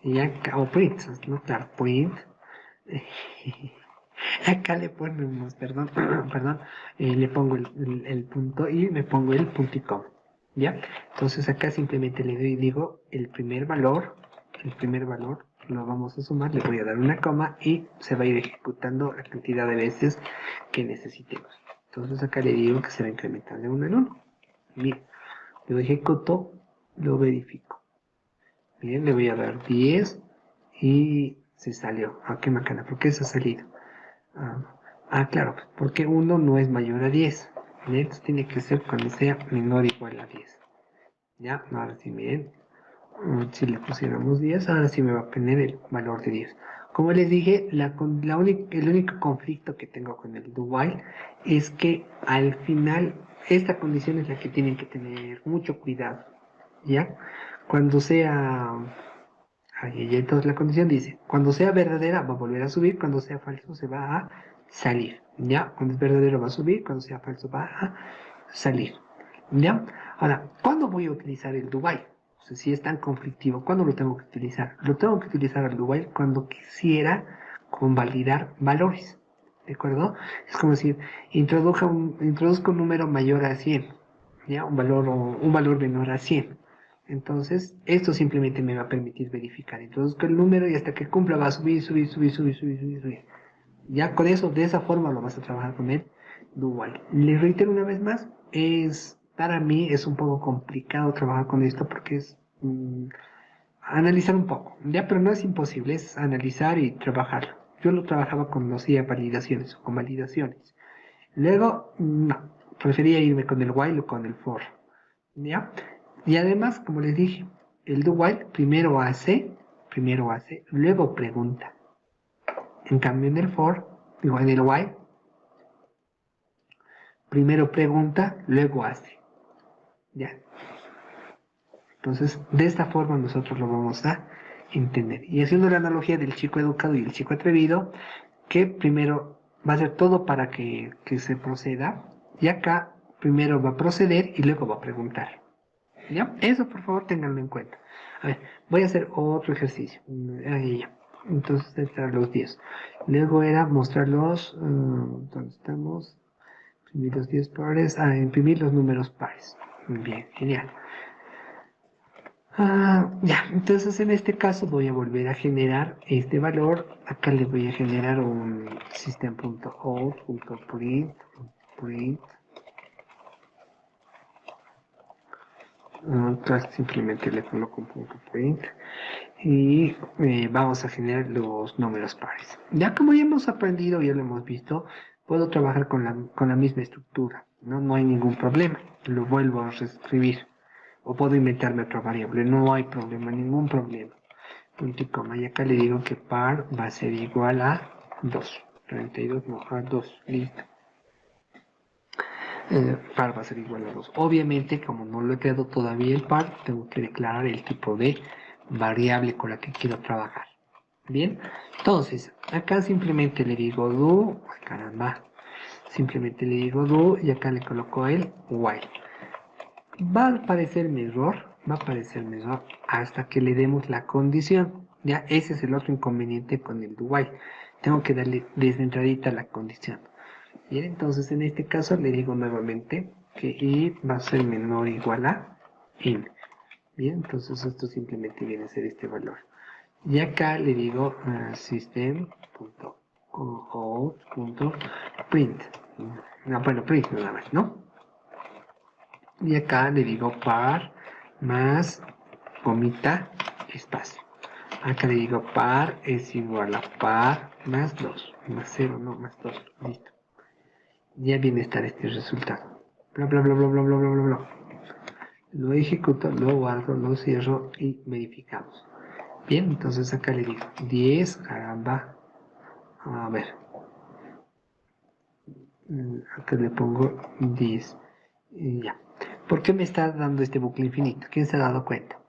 y acá, o print, ¿no? Claro, print. Acá le ponemos, perdón, le pongo el punto y me pongo el punto y coma, ¿ya? Entonces acá simplemente le doy, digo, el primer valor lo vamos a sumar, le voy a dar una coma y se va a ir ejecutando la cantidad de veces que necesitemos. Entonces acá le digo que se va a incrementar de 1 en 1. Bien, lo ejecuto, lo verifico. Bien, le voy a dar 10 y se salió. ¿A qué macana? ¿Por qué se ha salido? Claro, porque 1 no es mayor a 10. Entonces tiene que ser cuando sea menor o igual a 10. Ya, ahora sí, miren. Si le pusiéramos 10, ahora sí me va a poner el valor de 10. Como les dije, el único conflicto que tengo con el do while es que al final esta condición es la que tienen que tener mucho cuidado. ¿Ya? Cuando sea... entonces la condición dice, cuando sea verdadera va a volver a subir, cuando sea falso se va a salir. ¿Ya? Cuando es verdadero va a subir, cuando sea falso va a salir. ¿Ya? Ahora, ¿cuándo voy a utilizar el do while? O sea, si es tan conflictivo, ¿cuándo lo tengo que utilizar? Lo tengo que utilizar el do while cuando quisiera convalidar valores. ¿De acuerdo? Es como decir, introduzco un número mayor a 100. ¿Ya? Un valor menor a 100. Entonces, esto simplemente me va a permitir verificar. Introduzco el número y hasta que cumpla va a subir. Ya con eso, de esa forma lo vas a trabajar con él. Dual. Les reitero una vez más, para mí es un poco complicado trabajar con esto porque es analizar un poco, ya, pero no es imposible, es analizar y trabajarlo. Yo lo trabajaba cuando hacía validaciones o con validaciones. Luego, no, prefería irme con el while o con el for, ¿ya? Y además, como les dije, el do while primero hace, luego pregunta. En cambio, en el for, en el while, primero pregunta, luego hace. ¿Ya? Entonces, de esta forma nosotros lo vamos a entender. Y haciendo la analogía del chico educado y el chico atrevido, que primero va a hacer todo para que se proceda, y acá primero va a proceder y luego va a preguntar. ¿Ya? Eso por favor ténganlo en cuenta. A ver, voy a hacer otro ejercicio. Ahí ya. Entonces entrar los 10. Luego era mostrarlos, ¿dónde estamos? Imprimir los 10 pares, imprimir los números pares. Bien, genial. Ya, entonces en este caso voy a volver a generar este valor. Acá le voy a generar un system.out.print simplemente le coloco un punto print y vamos a generar los números pares. Ya como ya hemos aprendido, ya lo hemos visto, puedo trabajar con la misma estructura, no hay ningún problema. Lo vuelvo a reescribir o puedo inventarme otra variable, no hay problema, ningún problema. Punto y coma, y acá le digo que par va a ser igual a 2, 32 no, a 2, listo. Par va a ser igual a 2. Obviamente, como no lo he creado todavía el par, tengo que declarar el tipo de variable con la que quiero trabajar. Bien, entonces, acá simplemente le digo do, caramba, simplemente le digo do y acá le coloco el while. Va a aparecer mi error, hasta que le demos la condición. Ya, ese es el otro inconveniente con el do while. Tengo que darle desde entradita la condición. Bien, entonces en este caso le digo nuevamente que i va a ser menor o igual a in. Bien, entonces esto simplemente viene a ser este valor. Y acá le digo system.out.print. No, bueno, print nada más, ¿no? Y acá le digo par más comita espacio. Acá le digo par es igual a par más 2, más 0, no, más 2, listo. Ya viene a estar este resultado. Bla, bla, bla, bla, bla, bla, bla, bla, bla. Lo ejecuto, lo guardo, lo cierro y verificamos. Bien, entonces acá le digo 10, caramba. A ver. Acá le pongo 10. Y ya. ¿Por qué me está dando este bucle infinito? ¿Quién se ha dado cuenta?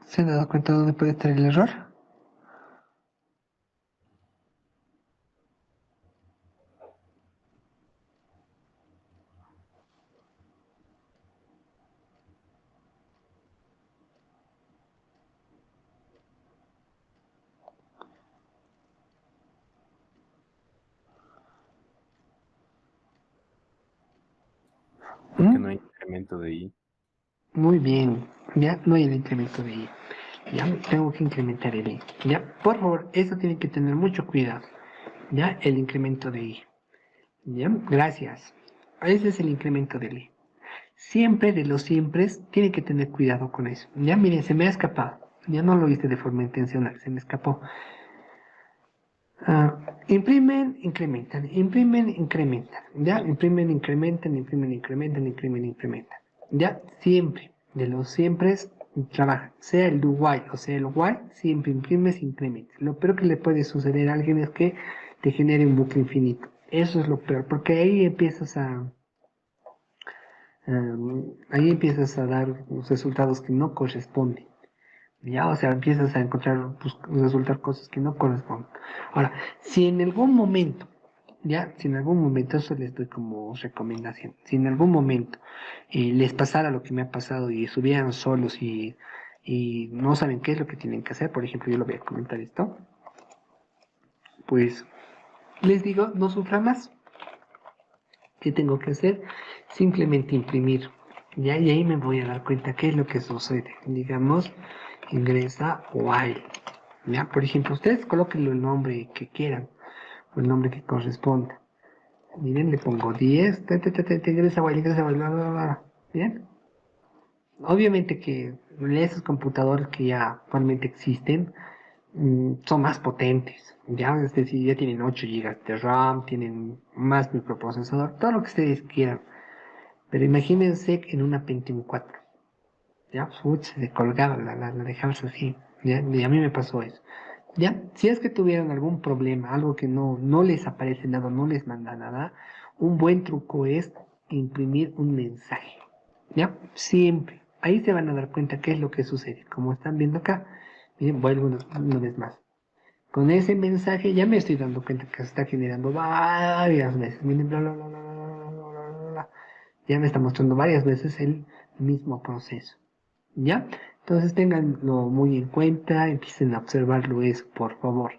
¿Se han dado cuenta de dónde puede estar el error? Porque no hay incremento de i. Muy bien, ya no hay el incremento de i. Ya tengo que incrementar el i. Ya, por favor, eso tiene que tener mucho cuidado. Ya, el incremento de i. Ya, gracias. Ese es el incremento del i. Siempre de los siempre tiene que tener cuidado con eso. Ya, miren, se me ha escapado. Ya no lo hice de forma intencional, se me escapó. Imprimen, incrementan, imprimen, incrementan, ya, imprimen, incrementan, imprimen, incrementan, imprimen, incrementan, ya, siempre, de los siempre trabajan, sea el do while o sea el while, siempre imprimes, incrementas. Lo peor que le puede suceder a alguien es que te genere un bucle infinito, eso es lo peor, porque ahí empiezas a dar resultados que no corresponden. Ya, o sea, empiezas a encontrar, pues, resultar cosas que no corresponden. Ahora, si en algún momento, ya, si en algún momento, eso les doy como recomendación, si en algún momento les pasara lo que me ha pasado y estuvieran solos y no saben qué es lo que tienen que hacer, por ejemplo, yo lo voy a comentar esto, pues les digo, no sufran más. ¿Qué tengo que hacer? Simplemente imprimir. Ya, y ahí me voy a dar cuenta qué es lo que sucede. Digamos, ingresa while. Ya, por ejemplo, ustedes coloquen el nombre que quieran o el nombre que corresponda. Miren, le pongo 10. Te ingresa while, ingresa while, bla, bla, bla. Bien. Obviamente que esos computadores que ya actualmente existen son más potentes. Ya, es decir, ya tienen 8 gigas de RAM, tienen más microprocesador, todo lo que ustedes quieran. Pero imagínense en una Pentium 4. Ya, se colgaba, la dejabas así. Ya, y a mí me pasó eso. Ya, si es que tuvieran algún problema, algo que no les aparece nada, no les manda nada, un buen truco es imprimir un mensaje. Ya, siempre. Ahí se van a dar cuenta qué es lo que sucede. Como están viendo acá, miren, vuelvo una vez más. Con ese mensaje ya me estoy dando cuenta que se está generando varias veces. Miren, bla, bla, bla, bla, bla, bla, bla, bla, bla. Ya me está mostrando varias veces el mismo proceso. ¿Ya? Entonces tenganlo muy en cuenta, empiecen a observarlo eso, por favor.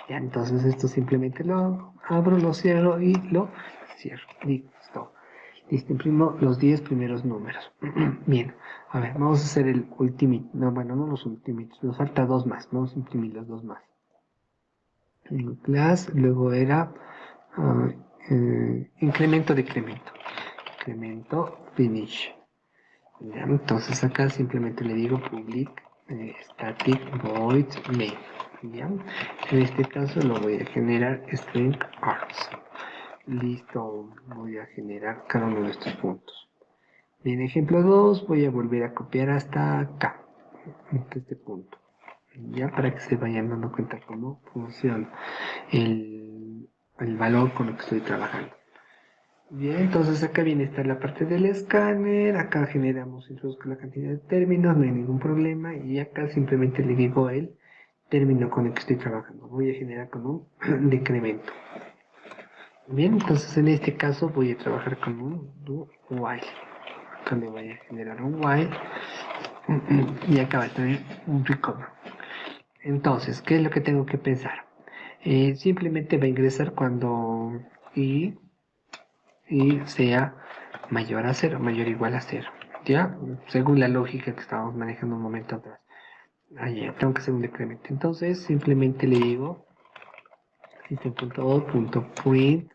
Ya, entonces esto simplemente lo abro, lo cierro y lo cierro. Listo. Listo, imprimo los 10 primeros números. Bien, a ver, vamos a hacer el ultimate. No, bueno, no los ultimates, nos falta dos más. Vamos a imprimir los dos más. Class, luego era ah, incremento, decremento. Incremento, finish. Ya, entonces acá simplemente le digo public static void main. ¿Ya? En este caso lo voy a generar string arts. Listo, voy a generar cada uno de estos puntos. Bien, ejemplo 2, voy a volver a copiar hasta acá, hasta este punto. Ya para que se vayan dando cuenta cómo funciona el valor con el que estoy trabajando. Bien, entonces acá viene esta la parte del escáner, acá generamos, introduzco la cantidad de términos, no hay ningún problema, y acá simplemente le digo el término con el que estoy trabajando. Voy a generar con un decremento. Bien, entonces en este caso voy a trabajar con un do while. Acá le voy a generar un while, y acá va a tener un recover. Entonces, ¿qué es lo que tengo que pensar? Simplemente va a ingresar cuando y sea mayor a 0, mayor o igual a 0. ¿Ya? Según la lógica que estábamos manejando un momento atrás. Ahí tengo que hacer un decremento. Entonces, simplemente le digo system.out.print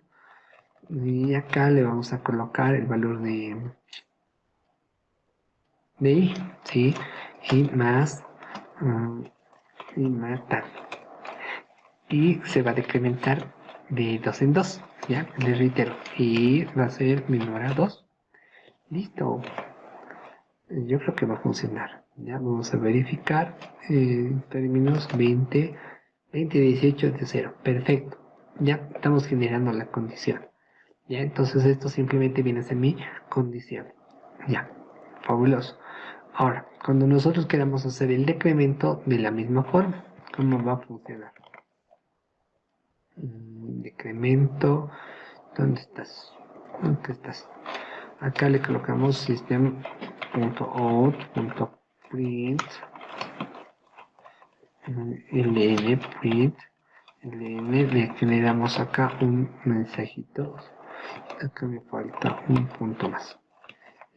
y acá le vamos a colocar el valor de i, ¿sí? Y más tal. Y se va a decrementar de 2 en 2, ¿ya? Le reitero, y va a ser menor a 2. Listo. Yo creo que va a funcionar. Ya vamos a verificar términos 20, 20, 18 de 0. Perfecto. Ya estamos generando la condición. Ya, entonces esto simplemente viene a ser mi condición. Ya, fabuloso. Ahora, cuando nosotros queramos hacer el decremento de la misma forma, ¿cómo va a funcionar? Decremento, ¿dónde estás? ¿Dónde estás? Acá le colocamos system.out.print ln print ln, le generamos acá un mensajito. Acá me falta un punto más.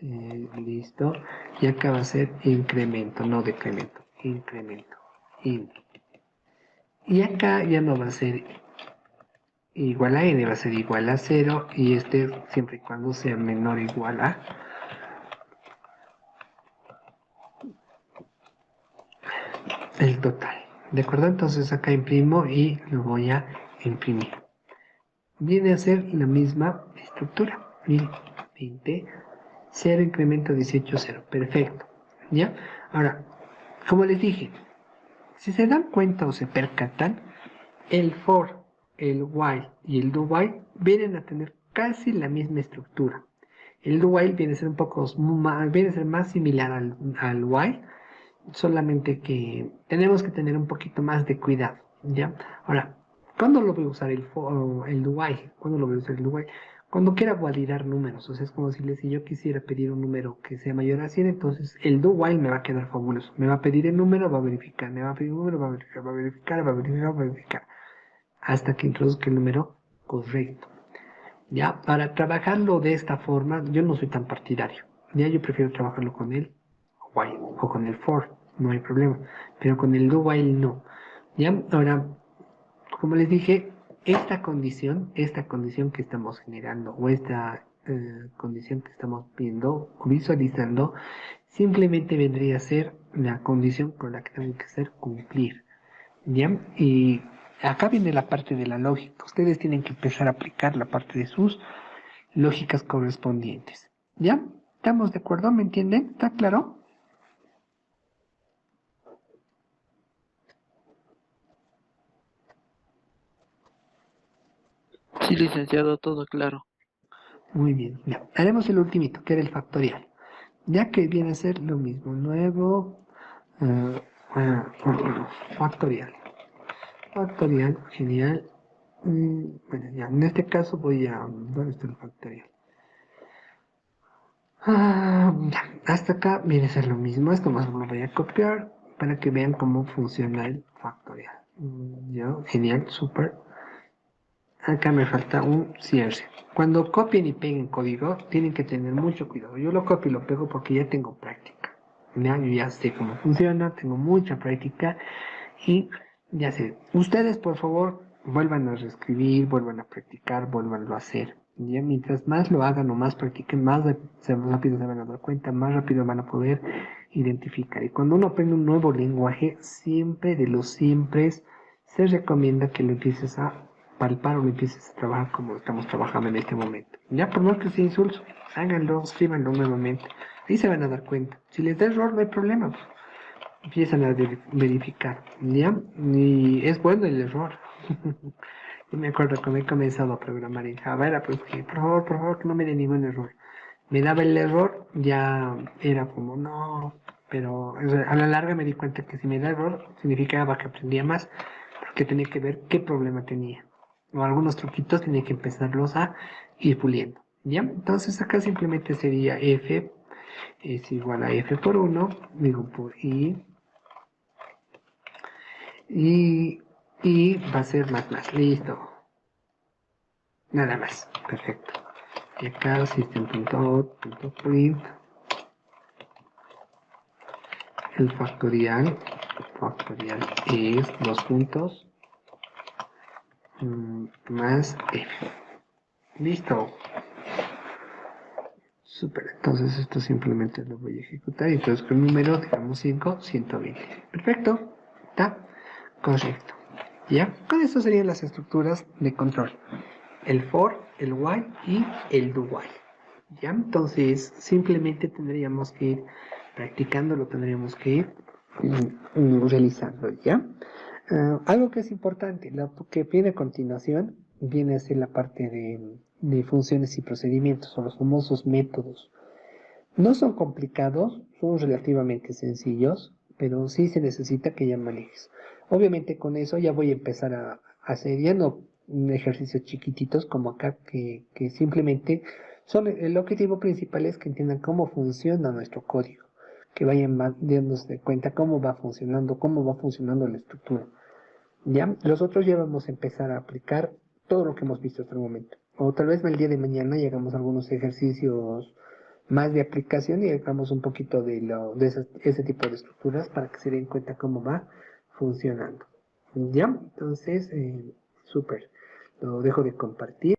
Listo. Y acá va a ser incremento, no decremento. Incremento. Y acá ya no va a ser igual a n, va a ser igual a 0. Y este siempre y cuando sea menor o igual a el total. ¿De acuerdo? Entonces acá imprimo y lo voy a imprimir. Viene a ser la misma estructura. 1020, 0, incremento 18, 0. Perfecto. ¿Ya? Ahora, como les dije, si se dan cuenta o se percatan, el for, el while y el do while vienen a tener casi la misma estructura. El do while viene a ser un poco más, viene a ser más similar al while, solamente que tenemos que tener un poquito más de cuidado, ¿ya? Ahora, ¿cuándo lo voy a usar el do while? ¿Cuándo lo voy a usar el do while? Cuando quiera validar números, o sea, es como si yo quisiera pedir un número que sea mayor a 100, entonces el do while me va a quedar fabuloso. Me va a pedir el número, va a verificar, me va a pedir el número, va a verificar, va a verificar, va a verificar, va a verificar, hasta que introduzca el número correcto. Ya, para trabajarlo de esta forma, yo no soy tan partidario. Ya, yo prefiero trabajarlo con el while o con el for, no hay problema. Pero con el do while no. Ya, ahora, como les dije, esta condición que estamos generando o esta condición que estamos viendo o visualizando simplemente vendría a ser la condición con la que tengo que hacer cumplir. ¿Ya? Y acá viene la parte de la lógica. Ustedes tienen que empezar a aplicar la parte de sus lógicas correspondientes. ¿Ya? ¿Estamos de acuerdo? ¿Me entienden? ¿Está claro? Sí, licenciado, todo claro. Muy bien. Ya. Haremos el ultimito, que era el factorial. Ya que viene a ser lo mismo. Nuevo eh, factorial. Factorial, genial. Bueno, ya, en este caso voy a... ¿Dónde está el factorial? Ya, hasta acá viene a ser lo mismo. Esto más lo voy a copiar para que vean cómo funciona el factorial. Ya, genial, súper. Acá me falta un cierre. Cuando copien y peguen código, tienen que tener mucho cuidado. Yo lo copio y lo pego porque ya tengo práctica. ¿Ya? Yo ya sé cómo funciona, tengo mucha práctica y ya sé. Ustedes, por favor, vuelvan a reescribir, vuelvan a practicar, vuelvan a hacer. ¿Ya? Mientras más lo hagan o más practiquen, más rápido se van a dar cuenta, más rápido van a poder identificar. Y cuando uno aprende un nuevo lenguaje, siempre de los siempre se recomienda que lo empieces a palpar o lo empieces a trabajar como estamos trabajando en este momento. Ya por más que sea insulso, háganlo, escríbanlo nuevamente. Ahí se van a dar cuenta. Si les da error, no hay problema. Empiezan a verificar, ¿ya? Y es bueno el error. Yo me acuerdo cuando he comenzado a programar en Java, era pues que, por favor, que no me dé ningún error. Me daba el error, ya era como, no, pero o sea, a la larga me di cuenta que si me da error, significaba que aprendía más, porque tenía que ver qué problema tenía. O algunos truquitos tenía que empezarlos a ir puliendo, ¿ya? Entonces acá simplemente sería f es igual a f por 1, digo por y, y va a ser más, listo. Nada más, perfecto. Y acá system.out.print el factorial es dos puntos más f. Listo. Super, entonces esto simplemente lo voy a ejecutar. Entonces con el número, digamos 5, 120. Perfecto. Está correcto. ¿Ya? Con esto serían las estructuras de control. El for, el while y el do while. ¿Ya? Entonces simplemente tendríamos que ir practicando, lo tendríamos que ir realizando. ¿Ya? Algo que es importante, lo que viene a continuación, viene a ser la parte de funciones y procedimientos, o los famosos métodos. No son complicados, son relativamente sencillos, pero sí se necesita que ya manejes. Obviamente con eso ya voy a empezar a hacer ya no ejercicios chiquititos como acá, que simplemente son el objetivo principal es que entiendan cómo funciona nuestro código, que vayan dándose cuenta cómo va funcionando la estructura. Ya, los otros ya vamos a empezar a aplicar todo lo que hemos visto hasta el momento. O tal vez el día de mañana llegamos a algunos ejercicios más de aplicación y hagamos un poquito de ese tipo de estructuras para que se den cuenta cómo va funcionando. Ya, entonces, súper. Lo dejo de compartir.